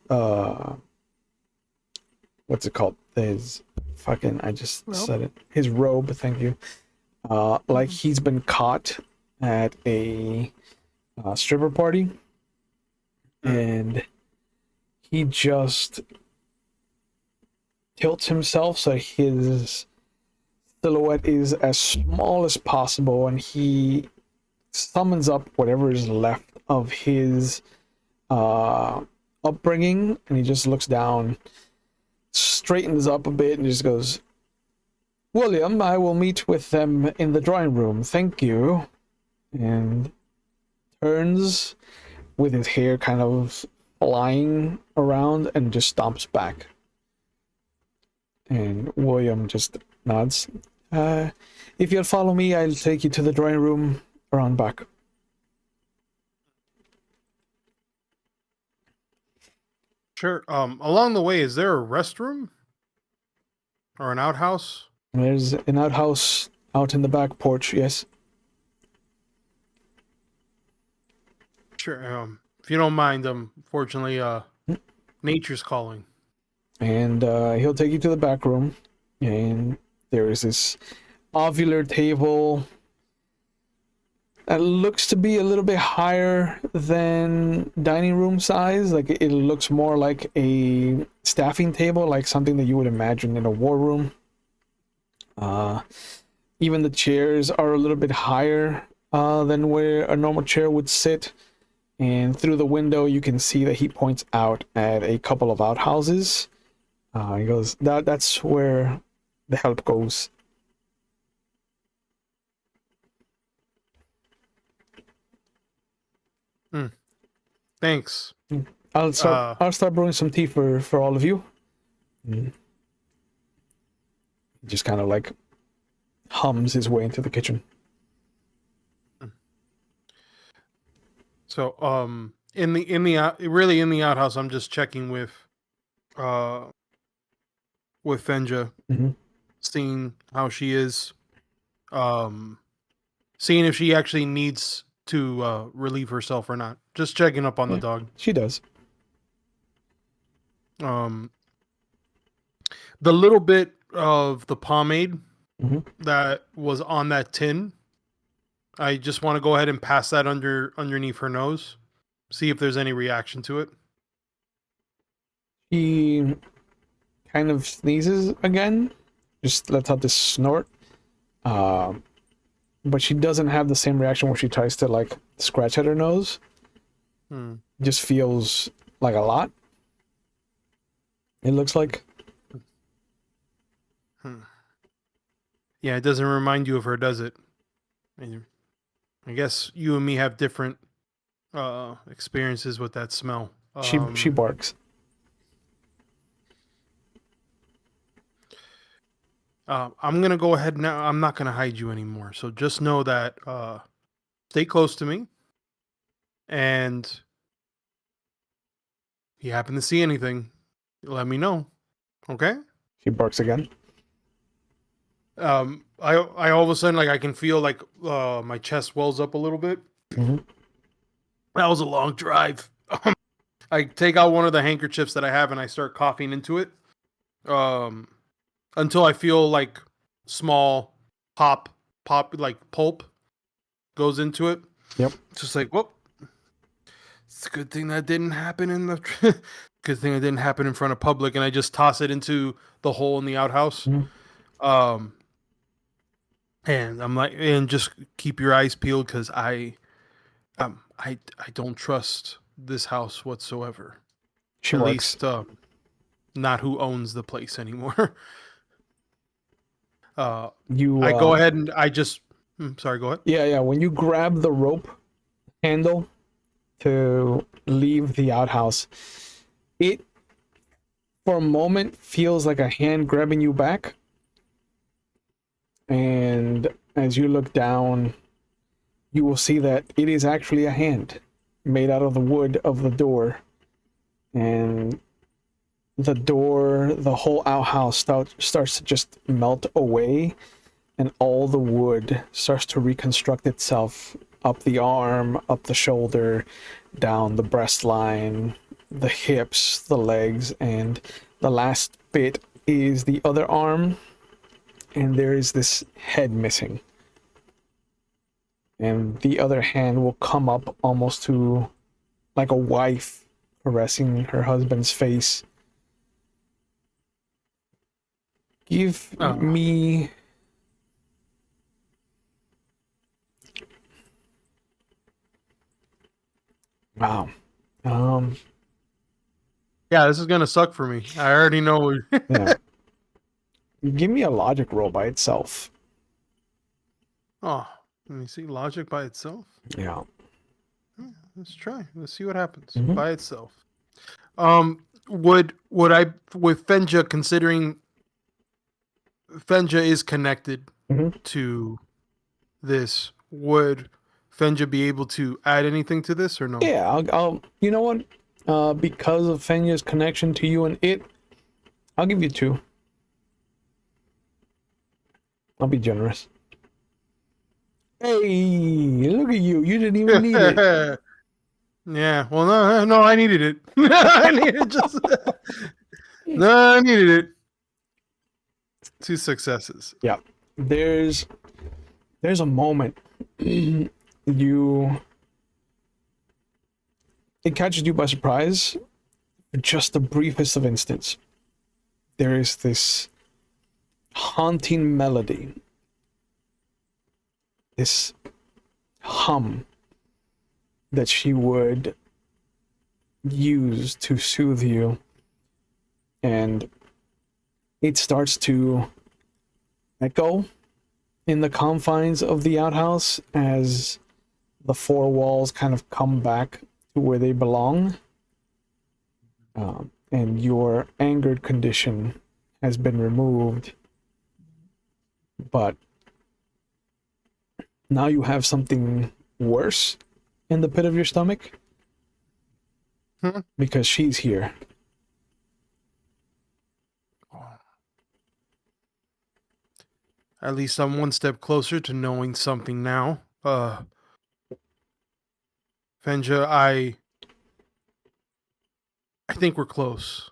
what's it called? His fucking I just Robe? said it. His robe, thank you. Like he's been caught at a stripper party. And he just tilts himself so his silhouette is as small as possible, and he summons up whatever is left of his upbringing, and he just looks down, straightens up a bit, and just goes, William, I will meet with them in the drawing room, thank you. And turns with his hair kind of flying around and just stomps back. And William just nods. If you'll follow me, I'll take you to the drawing room around back. Sure. Along the way, is there a restroom or an outhouse? There's an outhouse out in the back porch, yes. Sure. If you don't mind, fortunately, nature's calling. And he'll take you to the back room, and there is this ovular table that looks to be a little bit higher than dining room size. Like it looks more like a staffing table, like something that you would imagine in a war room. Even the chairs are a little bit higher than where a normal chair would sit. And through the window, you can see that he points out at a couple of outhouses. He goes, that's where the help goes. Thanks. I'll start brewing some tea for all of you. Just kind of like hums his way into the kitchen. So, in the outhouse, I'm just checking with Fenja, Mm-hmm. seeing how she is, seeing if she actually needs to relieve herself or not. Just checking up on the dog. She does. The little bit of the pomade Mhm. that was on that tin, I just want to go ahead and pass that underneath her nose, see if there's any reaction to it. She kind of sneezes again, just lets out this snort. But she doesn't have the same reaction where she tries to like scratch at her nose. Just feels like a lot. It looks like. Yeah, it doesn't remind you of her, does it? I guess you and me have different experiences with that smell. She barks. I'm gonna go ahead now. I'm not gonna hide you anymore. So just know that stay close to me, and if you happen to see anything, let me know. Okay? She barks again. I all of a sudden, like, I can feel like my chest wells up a little bit. Mm-hmm. That was a long drive. I take out one of the handkerchiefs that I have and I start coughing into it. Until I feel like small pop like pulp goes into it. Yep. Just like, whoop. It's a good thing that didn't happen in the good thing it didn't happen in front of public, and I just toss it into the hole in the outhouse. Mm-hmm. And I'm like, and just keep your eyes peeled because I don't trust this house whatsoever. She At barks. least not who owns the place anymore. I go ahead and I just sorry, go ahead. Yeah. When you grab the rope handle to leave the outhouse, it for a moment feels like a hand grabbing you back. And as you look down, you will see that it is actually a hand made out of the wood of the door. And the door, the whole outhouse starts to just melt away, and all the wood starts to reconstruct itself up the arm, up the shoulder, down the breast line, the hips, the legs, and the last bit is the other arm, and there is this head missing. And the other hand will come up almost to like a wife caressing her husband's face. Give me wow. Yeah, this is gonna suck for me. I already know. Yeah. Give me a logic roll by itself. Oh, let me see. Logic by itself. Yeah. Let's try. Let's see what happens Mhm. by itself. Would I with Fenja, considering Fenja is connected Mhm. to this, would Fenja be able to add anything to this or no? Yeah, I'll you know what? Because of Fenya's connection to you and it, I'll give you 2. I'll be generous. Hey, look at you. You didn't even need it. Yeah. Well, no, I needed it. I needed just. No, I needed it. 2 successes. Yeah. There's a moment it catches you by surprise for just the briefest of instants. There is this haunting melody, this hum that she would use to soothe you, and it starts to echo in the confines of the outhouse as the 4 walls kind of come back to where they belong. And your angered condition has been removed, but now you have something worse in the pit of your stomach because she's here. At least I'm one step closer to knowing something now. Fenja, I think we're close.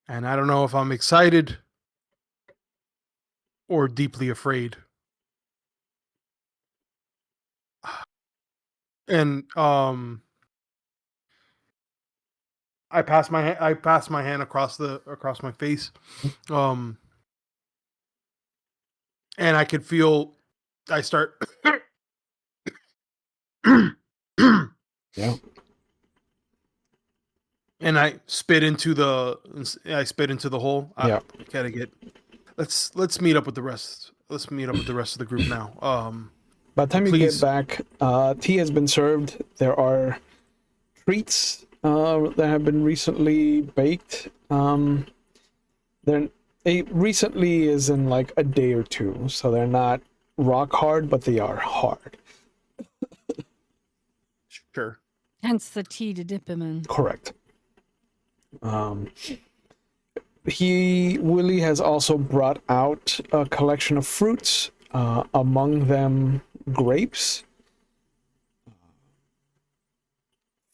And I don't know if I'm excited or deeply afraid. And I pass my hand across my face. And I could feel I start Yeah. And I spit into the hole. Yeah. Gotta get. Let's meet up with the rest. Let's meet up with the rest of the group now. By the time you Please. get back, tea has been served. There are treats that have been recently baked. Recently is in like a day or two, so they're not rock hard, but they are hard. Sure. Hence the tea to dip him in. Correct. Willie has also brought out a collection of fruits, among them grapes.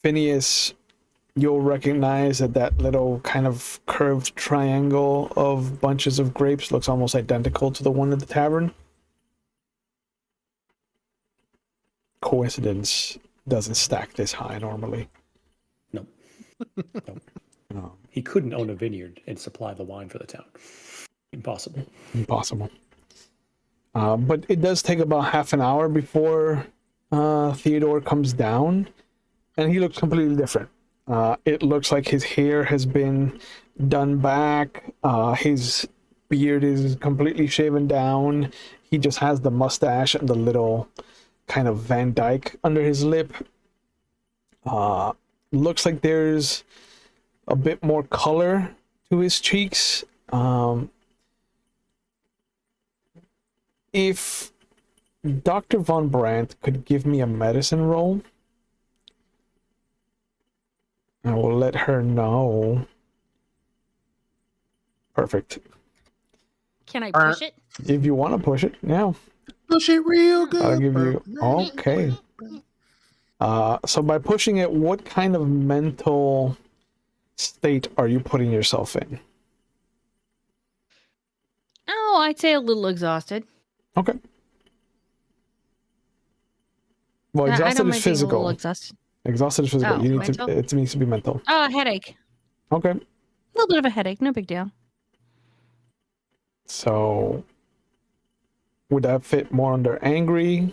Phineas, you'll recognize that little kind of curved triangle of bunches of grapes looks almost identical to the one at the tavern. Coincidence doesn't stack this high normally. No. No. He couldn't own a vineyard and supply the wine for the town. Impossible. Impossible. But it does take about half an hour before Theodore comes down, and he looks completely different. It looks like his hair has been done back. His beard is completely shaven down. He just has the mustache and the little kind of Van Dyke under his lip. Looks like there's a bit more color to his cheeks. If Dr. Von Brandt could give me a medicine roll, I will let her know. Perfect. Can I push it? If you want to push it, yeah. Push it real good. I'll give you. Okay. So by pushing it, what kind of mental state are you putting yourself in? Oh, I'd say a little exhausted. Okay. Well, I exhausted don't is mind being a little physical. exhausted. Exhausted is physical. Oh, You need mental? to. It needs to be mental. Oh, a headache. Okay. A little bit of a headache. No big deal. So, would that fit more under angry?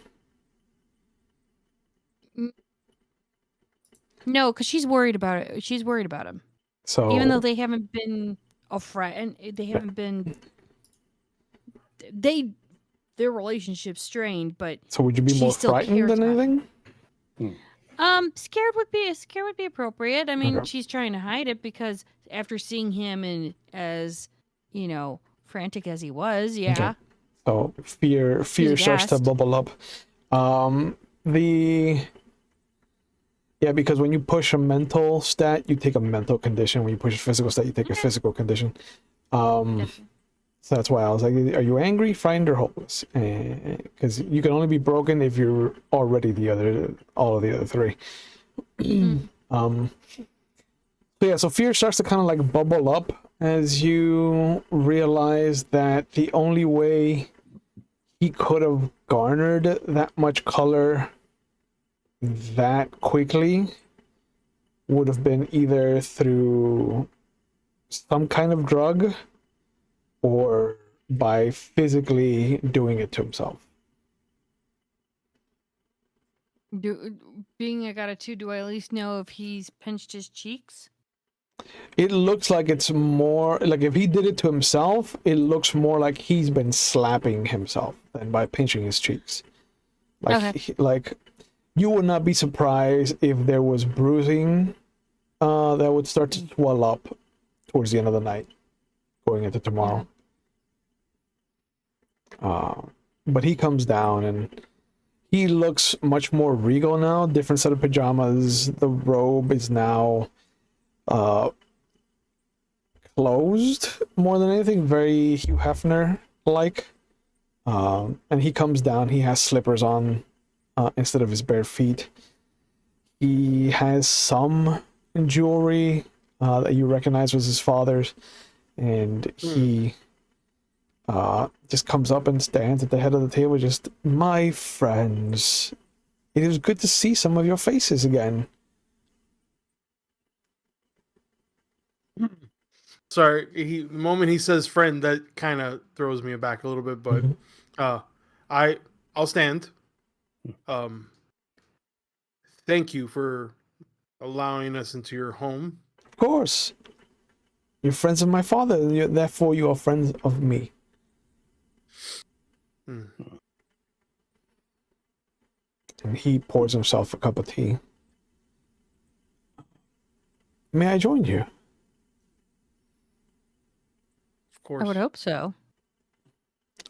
No, because she's worried about it. She's worried about him. So Even though they haven't been a friend, they haven't been. Their relationship's strained, but So would you be she more still frightened cares than about anything? scared would be appropriate. I mean, Okay. she's trying to hide it because after seeing him and as frantic as he was, yeah. Okay. So fear starts to gassed. bubble up. Because when you push a mental stat, you take a mental condition. When you push a physical stat, you take a physical condition. So that's why I was like, are you angry, frightened, or hopeless? Because you can only be broken if you're already all of the other three. So fear starts to kind of like bubble up as you realize that the only way he could have garnered that much color that quickly would have been either through some kind of drug or by physically doing it to himself. Being I got a 2, do I at least know if he's pinched his cheeks? It looks like it's more like if he did it to himself, it looks more like he's been slapping himself than by pinching his cheeks. Like you would not be surprised if there was bruising that would start to swell up towards the end of the night, going into tomorrow. But he comes down and he looks much more regal now. Different set of pajamas. The robe is now closed more than anything. Very Hugh Hefner like. And he comes down. He has slippers on instead of his bare feet. He has some jewelry that you recognize was his father's, and he just comes up and stands at the head of the table. Just, my friends, it is good to see some of your faces again. Sorry, the moment he says "friend," that kind of throws me back a little bit. But I'll stand. Thank you for allowing us into your home. Of course. You're friends of my father, and therefore you are friends of me. Hmm. And he pours himself a cup of tea. May I join you? Of course. I would hope so.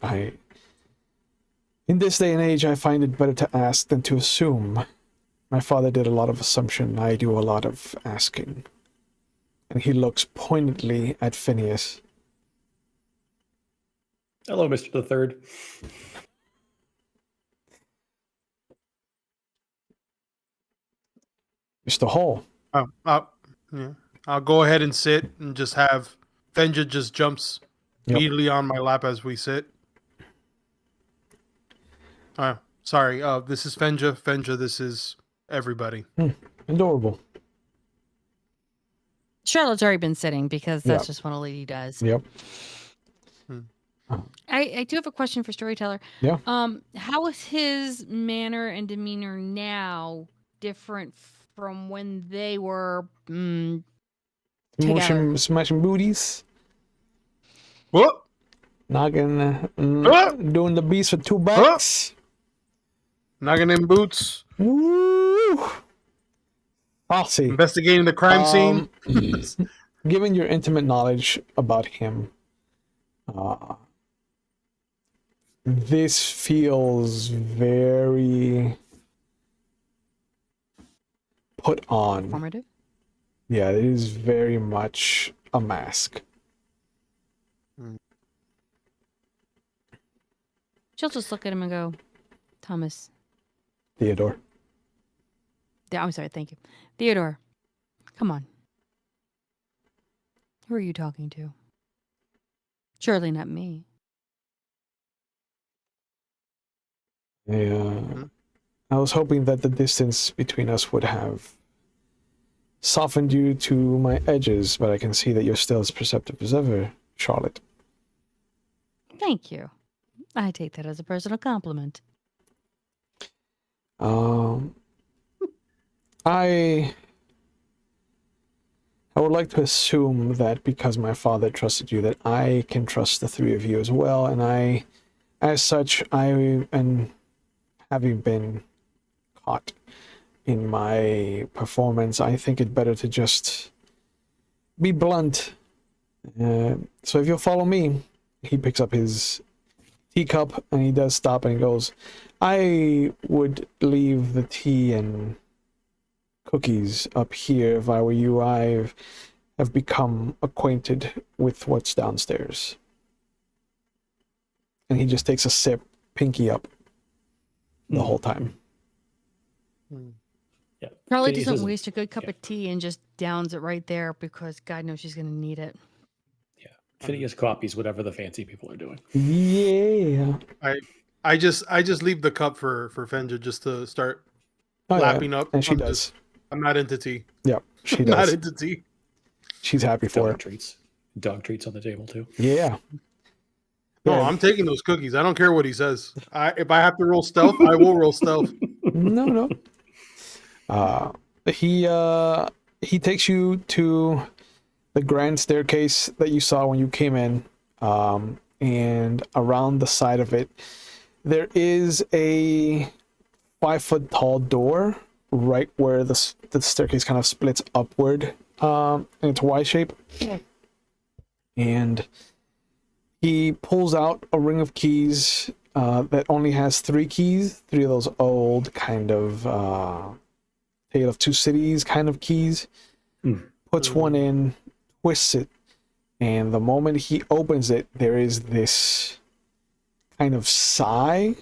In this day and age, I find it better to ask than to assume. My father did a lot of assumption. I do a lot of asking. And he looks pointedly at Phineas. Hello, Mr. the Third. Mr. Hall. Yeah. I'll go ahead and sit and just have Fenja just jumps immediately on my lap as we sit. Sorry. This is Fenja. Fenja, this is everybody. Adorable. Charlotte's already been sitting because that's Yep. just what a lady does. Yep. I do have a question for Storyteller. Yeah. How is his manner and demeanor now different from when they were together? Smashing booties. What? Doing the beast for $2. Knocking in boots. Woo! Saucy. Investigating the crime scene. Given your intimate knowledge about him, this feels very put on. Formative? Yeah, it is very much a mask. She'll just look at him and go, Thomas. Theodore. I'm sorry, thank you. Theodore, come on. Who are you talking to? Surely not me. Yeah. I was hoping that the distance between us would have softened you to my edges, but I can see that you're still as perceptive as ever, Charlotte. Thank you. I take that as a personal compliment. I would like to assume that because my father trusted you, that I can trust the three of you as well, and as such, and having been caught in my performance, I think it better to just be blunt. So if you'll follow me, he picks up his teacup and he does stop and he goes, I would leave the tea and cookies up here if I were you. I have become acquainted with what's downstairs. And he just takes a sip, pinky up, the whole time. Yeah. Charlotte Phineas doesn't isn't- waste a good cup of tea and just downs it right there because God knows she's going to need it. Yeah. Phineas copies whatever the fancy people are doing. Yeah. I just leave the cup for Fenja just to start Oh, yeah. lapping up. And she does. I'm not into tea. Yeah, she I'm not does. into tea. She's happy for Dog it. treats. Dog treats on the table too. Yeah. No, Yeah. I'm taking those cookies. I don't care what he says. If I have to roll stealth, I will roll stealth. No. He takes you to the grand staircase that you saw when you came in, and around the side of it, there is a 5-foot tall door right where the staircase kind of splits upward, in its Y shape, and he pulls out a ring of keys that only has 3 keys, 3 of those old kind of Tale of Two Cities kind of keys. Puts one in, twists it, and the moment he opens it, there is this kind of sigh,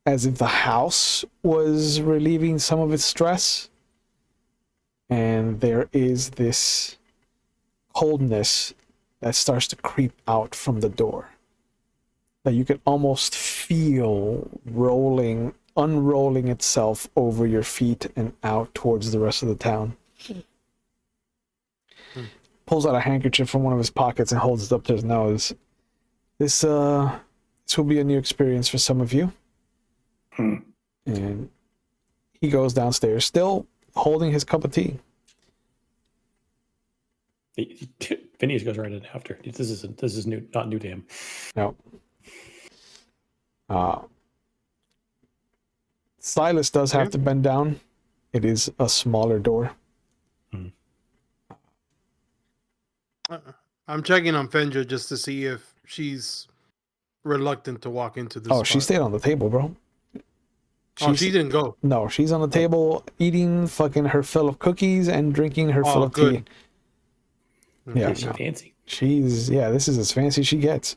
as if the house was relieving some of its stress. And there is this coldness that starts to creep out from the door, that you can almost feel unrolling itself over your feet and out towards the rest of the town. Pulls out a handkerchief from one of his pockets and holds it up to his nose. This will be a new experience for some of you. And he goes downstairs, still holding his cup of tea. Phineas goes right in after. This is new, not new to him. No. Silas does have to bend down. It is a smaller door. I'm checking on Fenja just to see if she's reluctant to walk into this. Oh, she stayed on the table, bro. She didn't go. No, she's on the table eating fucking her fill of cookies and drinking her fill of tea. Yeah, She's fancy. This is as fancy as she gets.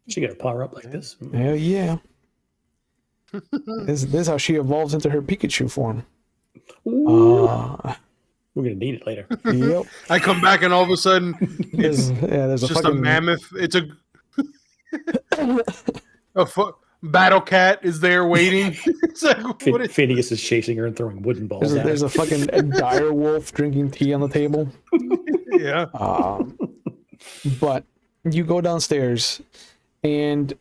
She got a power up like this. Hell yeah. This is how she evolves into her Pikachu form. We're gonna need it later. Yep. I come back and all of a sudden There's just a mammoth. It's a battle cat is there waiting. It's like, Phineas is chasing her and throwing wooden balls. There's a fucking dire wolf drinking tea on the table. Yeah. But you go downstairs, and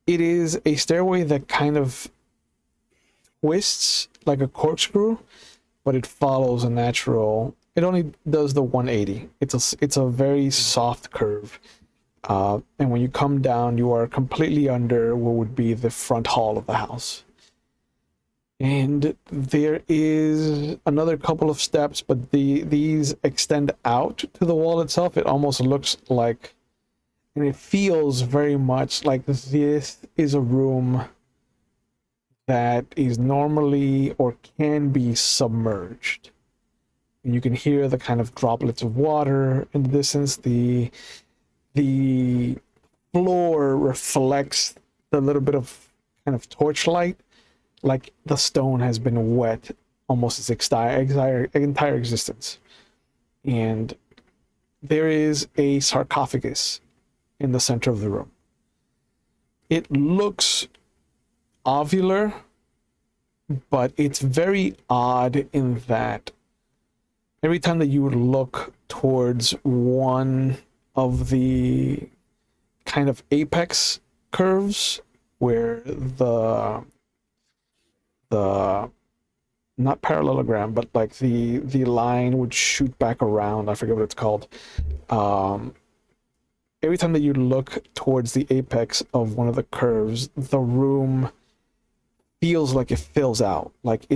it is a stairway that kind of twists like a corkscrew, but it follows a natural. It only does the 180. It's a very soft curve. And when you come down, you are completely under what would be the front hall of the house. And there is another couple of steps, but these extend out to the wall itself. It almost looks like, and it feels very much like this is a room that is normally or can be submerged. And you can hear the kind of droplets of water in the distance. The floor reflects the little bit of kind of torchlight, like the stone has been wet almost its entire existence. And there is a sarcophagus in the center of the room. It looks ovular, but it's very odd in that every time that you would look towards one of the kind of apex curves where the not parallelogram, but like the line would shoot back around. I forget what it's called. Every time that you look towards the apex of one of the curves, the room feels like it fills out, like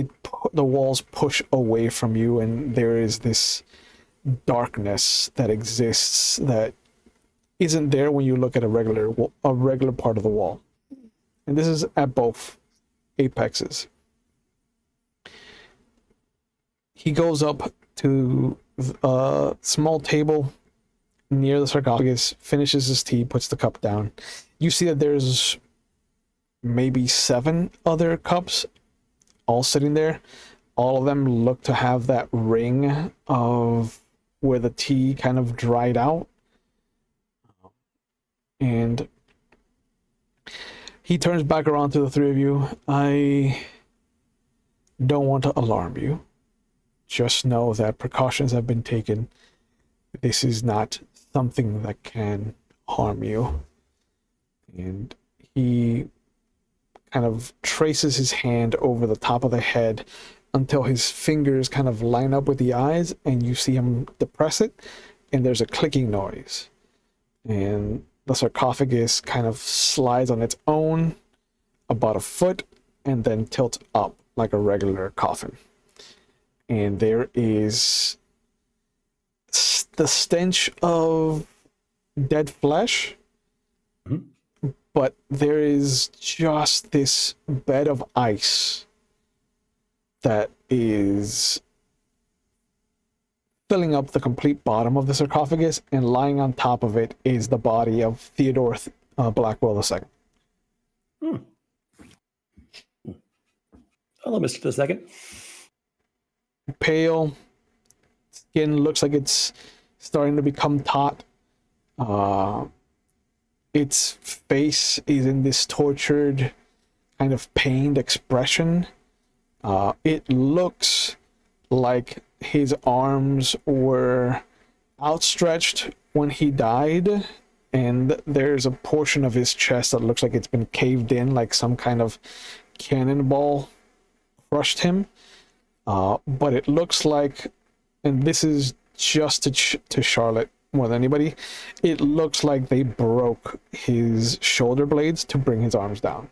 the walls push away from you, and there is this darkness that exists that isn't there when you look at a regular part of the wall. And this is at both apexes. He goes up to a small table near the sarcophagus, finishes his tea, puts the cup down. You see that there's maybe 7 other cups all sitting there. All of them look to have that ring of where the tea kind of dried out. And he turns back around to the 3 of you. I don't want to alarm you. Just know that precautions have been taken. This is not something that can harm you. And he kind of traces his hand over the top of the head until his fingers kind of line up with the eyes, and you see him depress it, and there's a clicking noise. And the sarcophagus kind of slides on its own about a foot and then tilts up like a regular coffin. And there is the stench of dead flesh, but there is just this bed of ice that is filling up the complete bottom of the sarcophagus, and lying on top of it is the body of Theodore Blackwell II. Hello, Mr. II. Pale skin, looks like it's starting to become taut. Its face is in this tortured, kind of pained expression. It looks like his arms were outstretched when he died, and there's a portion of his chest that looks like it's been caved in, like some kind of cannonball crushed him. But it looks like, and this is just to Charlotte more than anybody, it looks like they broke his shoulder blades to bring his arms down.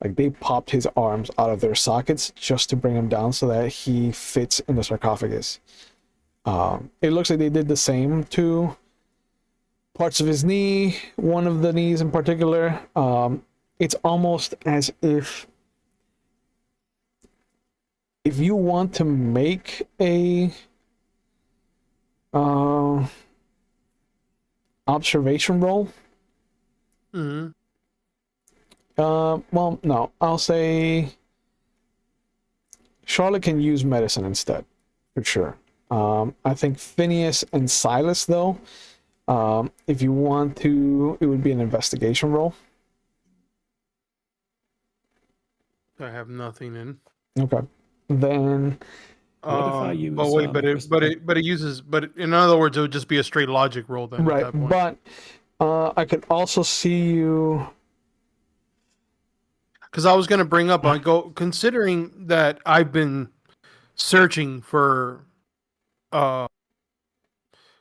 Like they popped his arms out of their sockets just to bring him down so that he fits in the sarcophagus. It looks like they did the same to parts of his knee, one of the knees in particular. It's almost as if you want to make a observation roll. Mm-hmm. Well, no, I'll say Charlotte can use medicine instead, for sure. I think Phineas and Silas, though, if you want to, it would be an investigation roll. I have nothing in. Okay. Then, What if I use, but wait, but it uses, but in other words, it would just be a straight logic roll then. right, At that point. but I could also see you. Because I was going to bring up, considering that I've been searching for,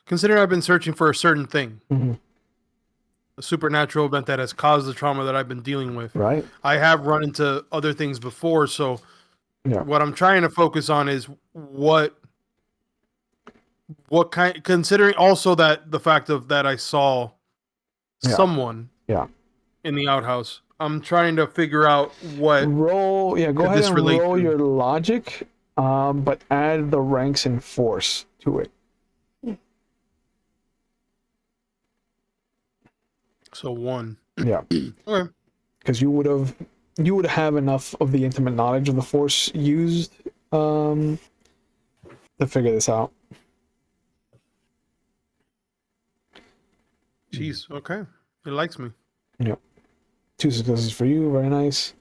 considering I've been searching for a certain thing, Mhm. a supernatural event that has caused the trauma that I've been dealing with. Right. I have run into other things before, so Yeah. what I'm trying to focus on is what kind, considering also that the fact of that I saw someone in the outhouse. I'm trying to figure out what Roll. Yeah, go could ahead this and relate roll to? your logic, but add the ranks in force to it. So 1. Yeah. Okay. Because you would have enough of the intimate knowledge of the force used to figure this out. Jeez. Okay. It likes me. Yeah. 2 successes for you. Very nice.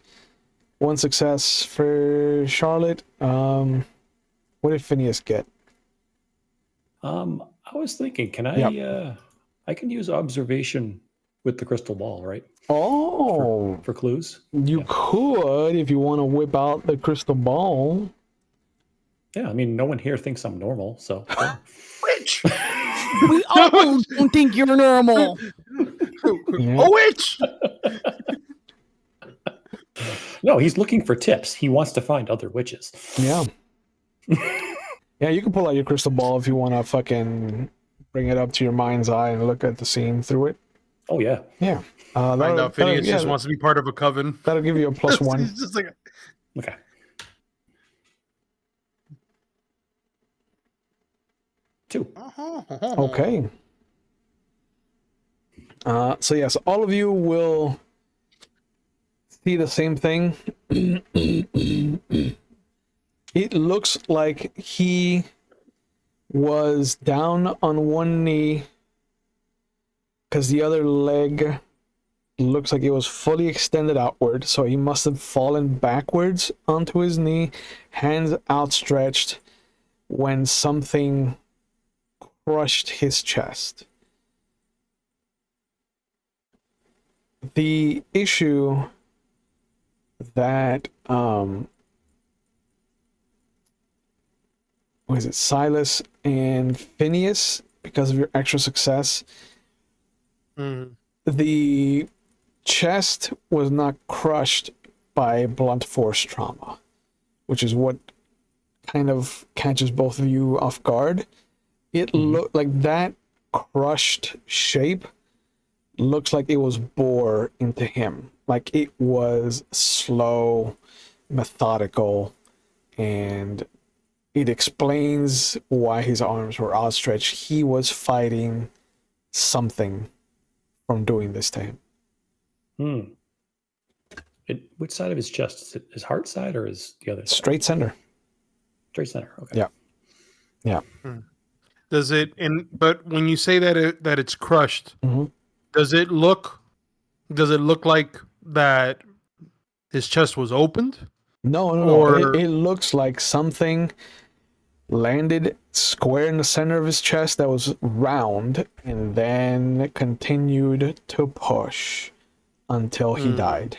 1 success for Charlotte. What did Phineas get? I was thinking, can I? I can use observation with the crystal ball, right? Oh, For clues. you could if you want to whip out the crystal ball. Yeah, I mean, no one here thinks I'm normal, so. Witch. We all don't think you're normal. Yeah. A witch. No, he's looking for tips. He wants to find other witches. Yeah. Yeah, you can pull out your crystal ball if you want to fucking bring it up to your mind's eye and look at the scene through it. Oh yeah. Yeah. I know Phineas just wants to be part of a coven. That'll give you a +1. He's just like, Okay. Two. Okay. So yes, all of you will see the same thing. It looks like he was down on one knee because the other leg looks like it was fully extended outward, so he must have fallen backwards onto his knee, hands outstretched, when something crushed his chest. The issue that what is it, Silas and Phineas, because of your extra success, the chest was not crushed by blunt force trauma, which is what kind of catches both of you off guard. It looked like that crushed shape looks like it was bore into him. Like it was slow, methodical, and it explains why his arms were outstretched. He was fighting something from doing this to him. Which side of his chest? Is it his heart side or is the other side? Straight center. Straight center. Okay. Yeah. Yeah. Does it? But when you say that that it's crushed, does it look like that his chest was opened? No. Or- It looks like something landed square in the center of his chest that was round and then continued to push until he died.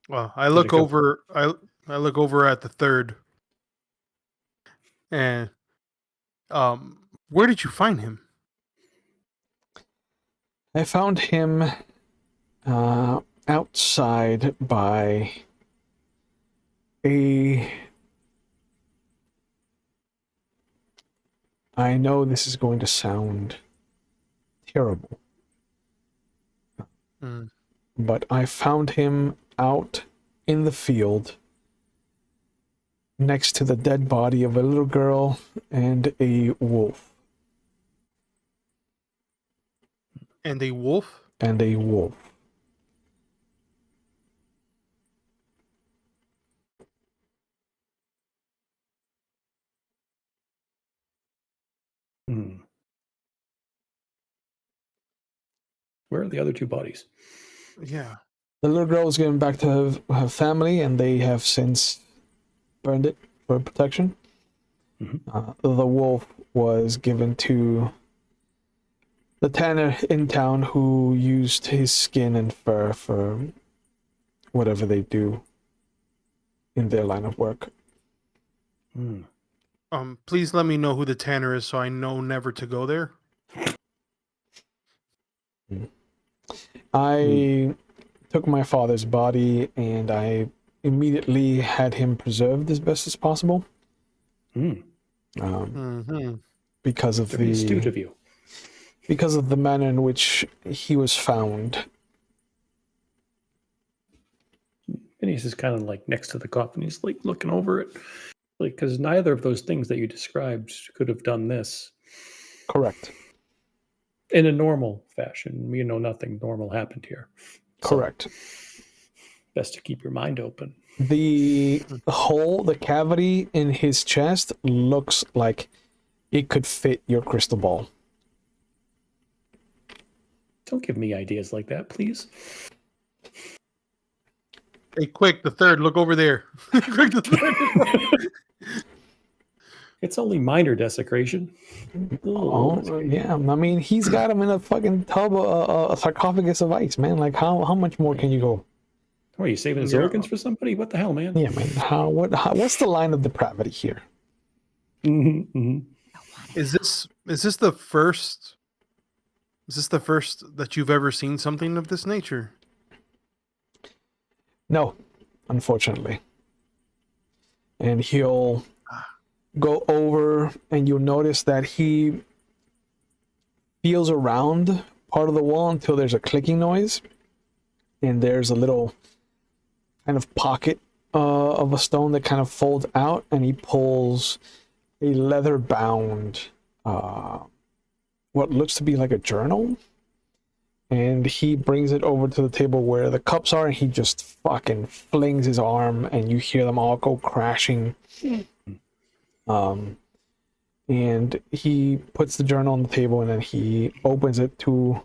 Well, I look over. I look over at the third And where did you find him? I found him outside by a... I know this is going to sound terrible, Mm. but I found him out in the field next to the dead body of a little girl and a wolf. And a wolf? And a wolf. Hmm. Where are the other two bodies? Yeah. The little girl was given back to her family, and they have since burned it for protection. Mhm. The wolf was given to the tanner in town who used his skin and fur for whatever they do in their line of work. Hmm. Please let me know who the tanner is so I know never to go there. I took my father's body and I immediately had him preserved as best as possible. Hmm. Mm-hmm. Because of Very astute of you. because of the manner in which he was found. Phineas is kind of like next to the coffin. He's like looking over it, like because neither of those things that you described could have done this Correct. in a normal fashion. We know nothing normal happened here. So, Correct. best to keep your mind open. The hole, the cavity in his chest looks like it could fit your crystal ball. Don't give me ideas like that, please. Hey, quick, the third, look over there. Quick, the third. It's only minor desecration. Oh, yeah. I mean, he's got him in a fucking tub, a sarcophagus of ice, man. Like, how much more can you go? What, are you saving his Yeah. organs for somebody? What the hell, man? Yeah, man. What's the line of depravity here? Mm-hmm, mm-hmm. Is this the first? Is this the first that you've ever seen something of this nature? No, unfortunately. And he'll go over, and you'll notice that he feels around part of the wall until there's a clicking noise, and there's a little kind of pocket of a stone that kind of folds out, and he pulls a leather-bound, what looks to be like a journal, and he brings it over to the table where the cups are, and he just fucking flings his arm, and you hear them all go crashing. And he puts the journal on the table, and then he opens it to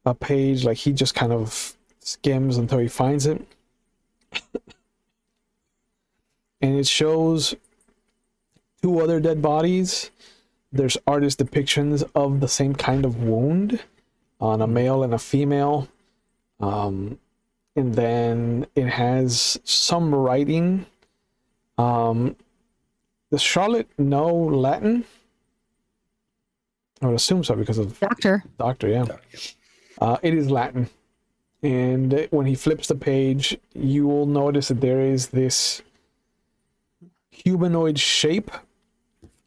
a page. Like, he just kind of skims until he finds it. And it shows two other dead bodies. There's artist depictions of the same kind of wound on a male and a female. And then it has some writing. Does Charlotte know Latin? I would assume so because of Doctor. yeah. It is Latin. And when he flips the page, you will notice that there is this humanoid shape.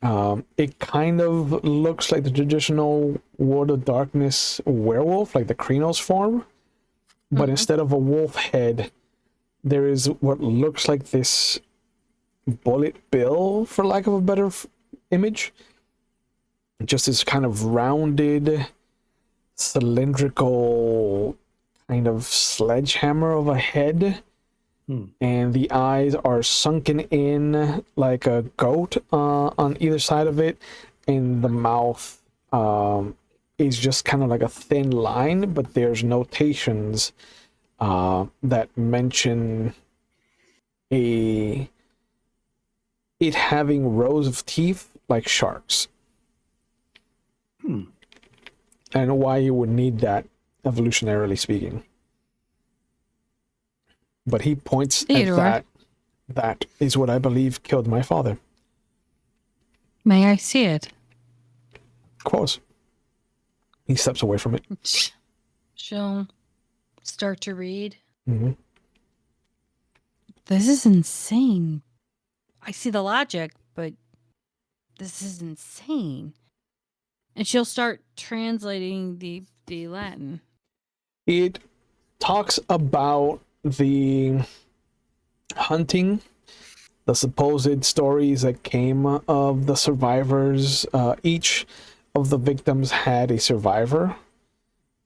It kind of looks like the traditional World of Darkness werewolf, like the Krynos form. But instead of a wolf head, there is what looks like this bullet bill, for lack of a better image. Just this kind of rounded, cylindrical kind of sledgehammer of a head. And the eyes are sunken in like a goat on either side of it. And the mouth is just kind of like a thin line, but there's notations that mention it having rows of teeth like sharks. And why you would need that, evolutionarily speaking. But he points Theodore. at that. That is what I believe killed my father. May I see it? Of course. He steps away from it. She'll start to read. Mhm. This is insane. I see the logic, but this is insane. And she'll start translating the Latin. It talks about the hunting, the supposed stories that came of the survivors. Each of the victims had a survivor.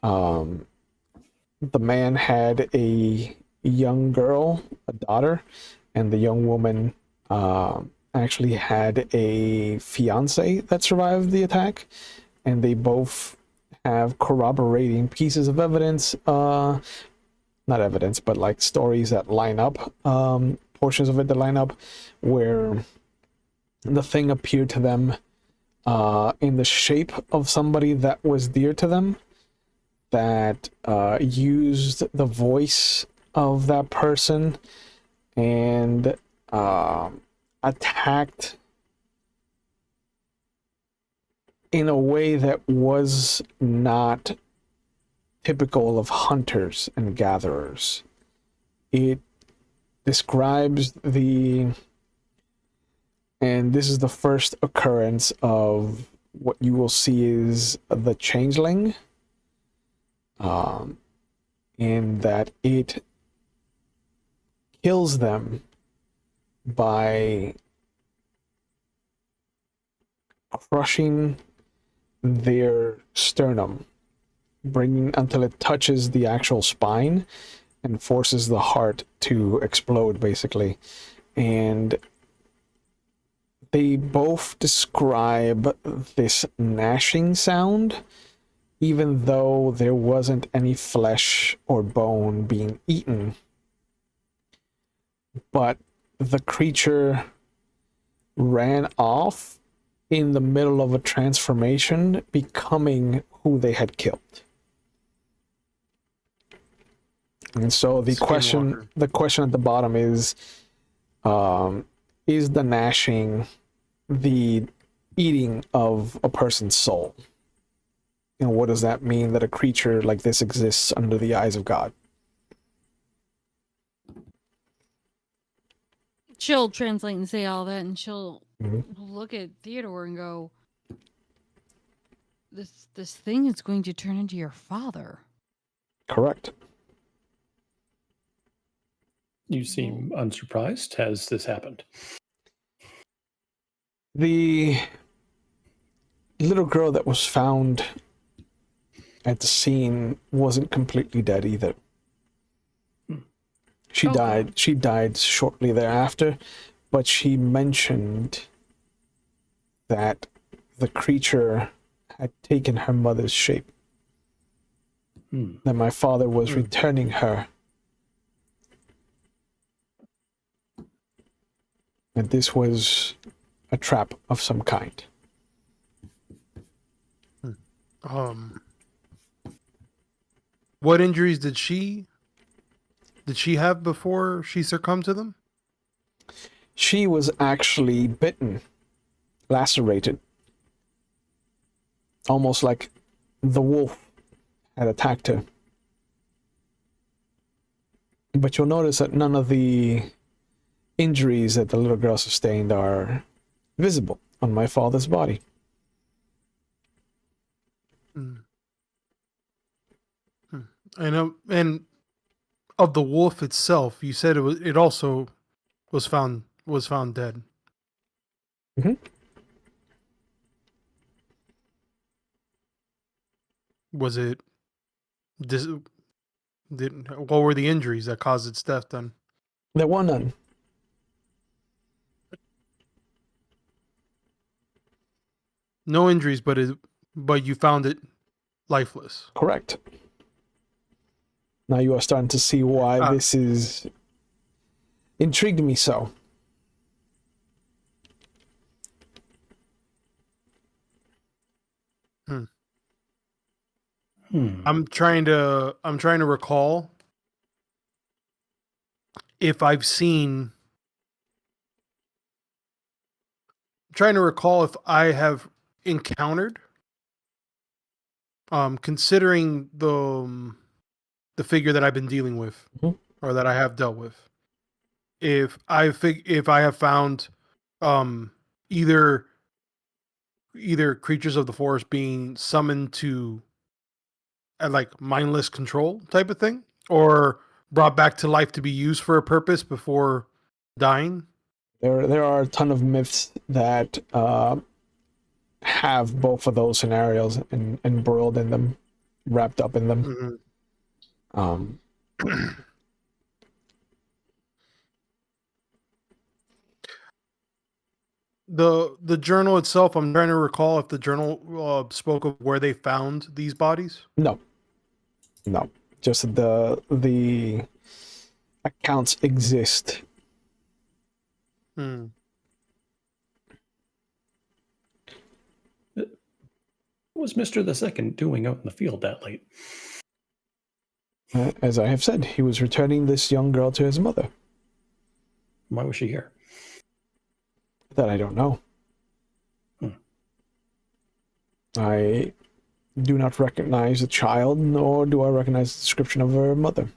The man had a young girl, a daughter, and the young woman actually had a fiance that survived the attack, and they both have corroborating pieces of evidence, not evidence, but like stories that line up, portions of it that line up, where the thing appeared to them in the shape of somebody that was dear to them, that used the voice of that person and attacked in a way that was not typical of hunters and gatherers. It describes and this is the first occurrence of what you will see is the changeling, in that it kills them by crushing their sternum, bringing until it touches the actual spine and forces the heart to explode, basically. And they both describe this gnashing sound, even though there wasn't any flesh or bone being eaten. But the creature ran off in the middle of a transformation, becoming who they had killed. And so the question at the bottom is the gnashing the eating of a person's soul? And what does that mean that a creature like this exists under the eyes of God? She'll translate and say all that, and she'll Mhm. look at Theodore and go, This thing is going to turn into your father. Correct. You seem unsurprised. Has this happened? The little girl that was found at the scene wasn't completely dead either. She died. She died shortly thereafter, but she mentioned that the creature had taken her mother's shape. That my father was returning her. That this was a trap of some kind. What injuries did she have before she succumbed to them? She was actually bitten, lacerated, almost like the wolf had attacked her. But you'll notice that none of the injuries that the little girl sustained are visible on my father's body. And of the wolf itself, you said it also was found dead. Mm-hmm. Was it what were the injuries that caused its death then? There were none. No injuries, but you found it lifeless. Correct. Now you are starting to see why this is intrigued me so. I'm trying to recall if I've seen trying to recall if I have encountered, considering the figure that I've been dealing with, Mhm. or that I have dealt with, if I have found, either creatures of the forest being summoned to, like, mindless control type of thing, or brought back to life to be used for a purpose before dying. There are a ton of myths that have both of those scenarios embroiled in them, wrapped up in them. Mhm. Um, The journal itself, I'm trying to recall if the journal spoke of where they found these bodies. no, no, just the accounts exist. Hmm. What was Mr. the Second doing out in the field that late? As I have said, he was returning this young girl to his mother. Why was she here? That I don't know. Hmm. I do not recognize the child, nor do I recognize the description of her mother.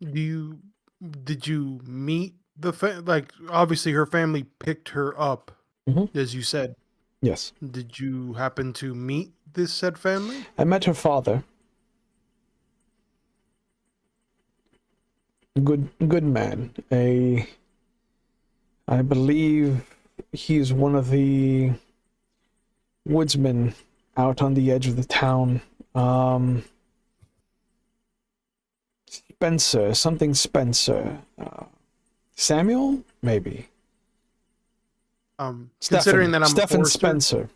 Did you meet like, obviously her family picked her up, Mhm. as you said. Yes, Did you happen to meet this said family? I met her father. Good man. I believe he's one of the woodsmen out on the edge of the town. Spencer, something Spencer. Samuel, maybe. Considering that I'm a Stephen forester, Spencer.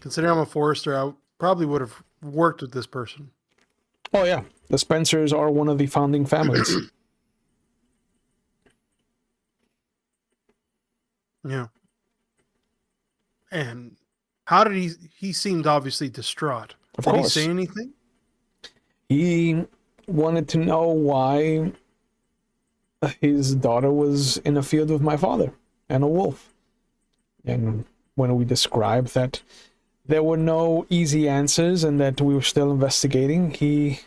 considering I'm a forester, I probably would have worked with this person. Oh yeah, the Spencers are one of the founding families. Yeah. And how did he seemed obviously distraught. Of Did course. he say anything? He wanted to know why his daughter was in a field with my father and a wolf. And when we described that there were no easy answers and that we were still investigating, he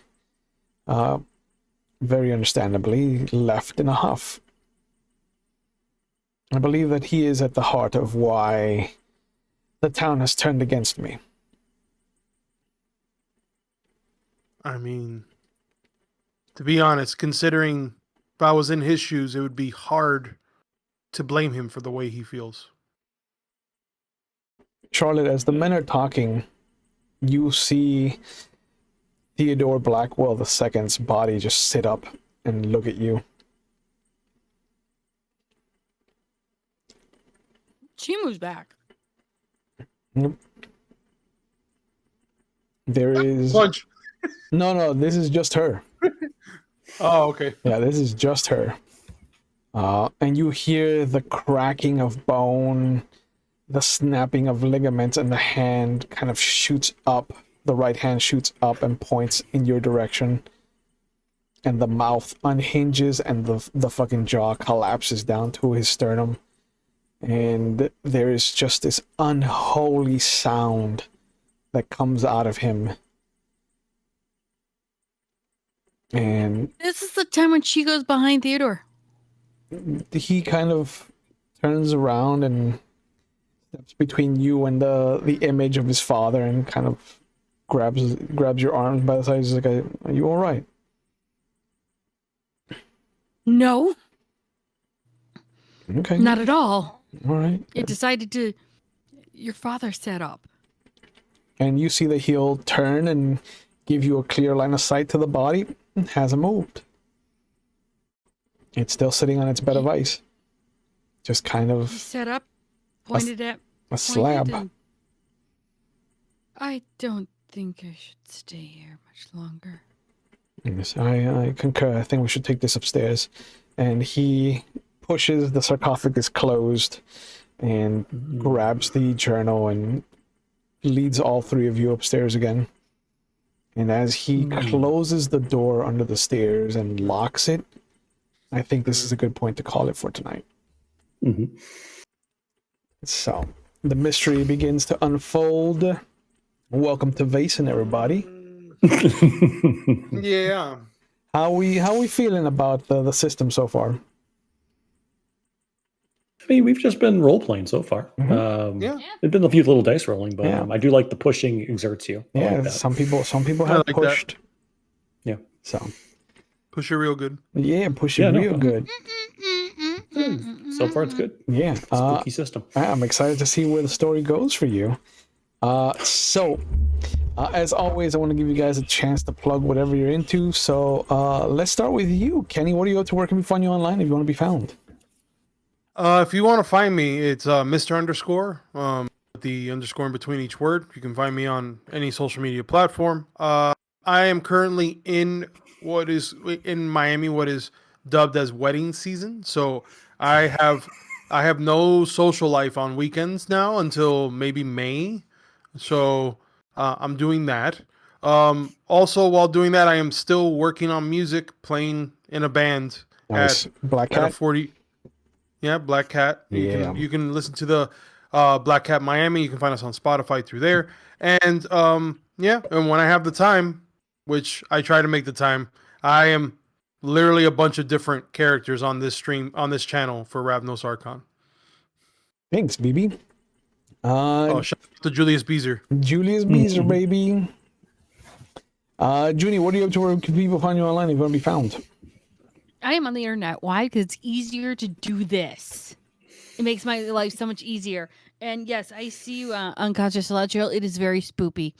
very understandably left in a huff. I believe that he is at the heart of why the town has turned against me. I mean, to be honest, considering if I was in his shoes, it would be hard to blame him for the way he feels. Charlotte, as the men are talking, you see Theodore Blackwell II's body just sit up and look at you. She moves back. There is Punch. no, this is just her. Oh, okay. Yeah, this is just her. And you hear the cracking of bone, the snapping of ligaments, and the hand kind of shoots up. The right hand shoots up and points in your direction. And the mouth unhinges and the fucking jaw collapses down to his sternum. And there is just this unholy sound that comes out of him. And This is the time when she goes behind Theodore. he kind of turns around and steps between you and the image of his father and kind of grabs your arms by the sides. He's like, "Are you all right?" No, Okay. not at all. All right. It decided to. Your father set up. And you see that he'll turn and give you a clear line of sight to the body. It hasn't moved. It's still sitting on its bed of ice. Just kind He of set up, pointed at. a slab. pointed and- I don't think I should stay here much longer. Yes, I concur. I think we should take this upstairs. And he pushes the sarcophagus closed and grabs the journal and leads all three of you upstairs again. And as he closes the door under the stairs and locks it, I think this is a good point to call it for tonight. Mm-hmm. So the mystery begins to unfold. Welcome to Vaesen, everybody. Yeah. How we feeling about the system so far? I mean, we've just been role playing so far. Yeah. There's been a few little dice rolling, but Yeah. I do like the pushing exerts you. I Yeah, like that. some people I have like that. pushed. Yeah. So Push it real good. yeah, push it Yeah, no. real good. So far, it's good. Yeah. Spooky system. I'm excited to see where the story goes for you. So as always, I want to give you guys a chance to plug whatever you're into. So let's start with you, Kenny. What are you up to? Where can we find you online if you want to be found? If you want to find me, it's Mr. Underscore. The underscore in between each word. You can find me on any social media platform. I am currently in Miami, what is dubbed as wedding season. So I have no social life on weekends now until maybe May. So I'm doing that. Also, while doing that, I am still working on music, playing in a band Nice. Black at a Cat. 40. Yeah, Black Cat. Yeah. You can listen to the Black Cat Miami. You can find us on Spotify through there. And and when I have the time, which I try to make the time, I am literally a bunch of different characters on this channel for Ravnos Archon. Thanks, BB. Shout out to Julius Beezer. Julius Beezer, baby. Junie, what are you up to? Where can people find you online if you want to be found? I am on the internet. Why? Because it's easier to do this. It makes my life so much easier. And yes, I see you, Unconscious Electrical. It is very spoopy.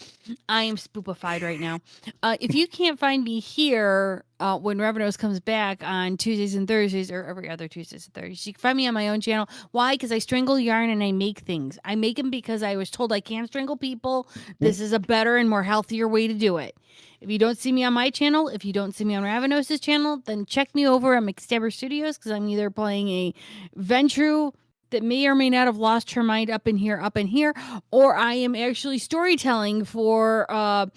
I am spoopified right now. If you can't find me here when Revenos comes back on Tuesdays and Thursdays, or every other Tuesdays and Thursdays, you can find me on my own channel. Why? Because I strangle yarn and I make things. I make them because I was told I can't strangle people. This is a better and more healthier way to do it. If you don't see me on my channel, if you don't see me on Ravenos' channel, then check me over at McStabber Studios, because I'm either playing a Ventru that may or may not have lost her mind up in here, or I am actually storytelling for our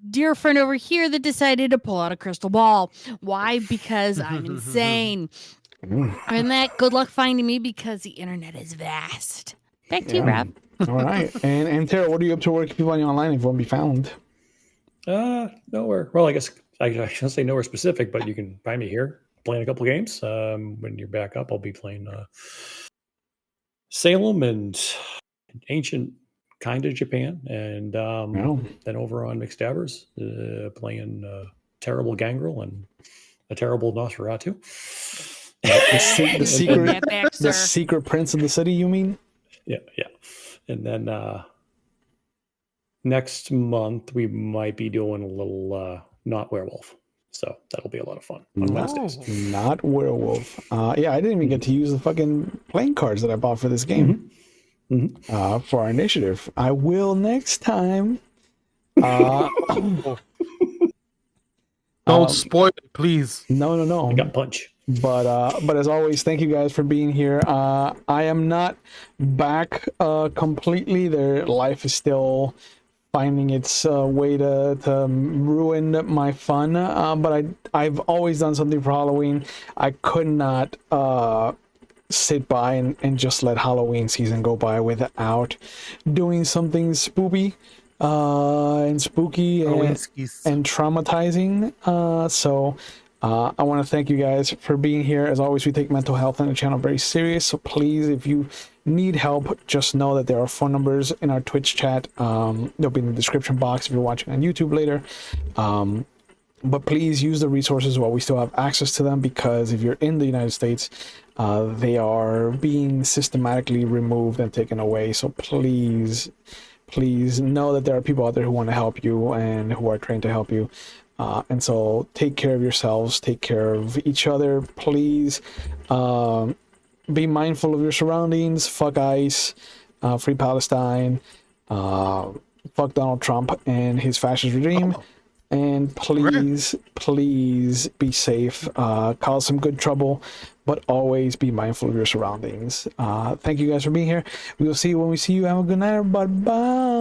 dear friend over here that decided to pull out a crystal ball. Why? Because I'm insane. And that, good luck finding me, because the internet is vast. Back to you, Rob. All right. And Tara, what are you up to? Where can people find you online if you want to be found? Nowhere. Well, I guess I shouldn't say nowhere specific, but you can find me here playing a couple of games. When you're back up, I'll be playing Salem and ancient kind of Japan, and then over on McStabbers, playing Terrible Gangrel and a Terrible Nosferatu. The secret prince of the city, you mean? Yeah. And then next month we might be doing a little not werewolf, so that'll be a lot of fun on Wednesdays. Not werewolf. Yeah, I didn't even get to use the fucking playing cards that I bought for this game. For our initiative. I will next time. Don't spoil it, please. No. I got punch. But as always, thank you guys for being here. I am not back completely. Their life is still finding its way to ruin my fun. But I've always done something for Halloween. I could not sit by and just let Halloween season go by without doing something spoopy and spooky and traumatizing. So I want to thank you guys for being here. As always, we take mental health on the channel very serious. So please, if you need help, just know that there are phone numbers in our Twitch chat. They'll be in the description box if you're watching on YouTube later. But please use the resources while we still have access to them, because if you're in the United States, they are being systematically removed and taken away. So please know that there are people out there who want to help you and who are trained to help you. And so take care of yourselves, take care of each other, please. Be mindful of your surroundings. Fuck ICE, free Palestine, fuck Donald Trump and his fascist regime. And please be safe. Cause some good trouble, but always be mindful of your surroundings. Thank you guys for being here. We will see you when we see you. Have a good night, everybody. Bye.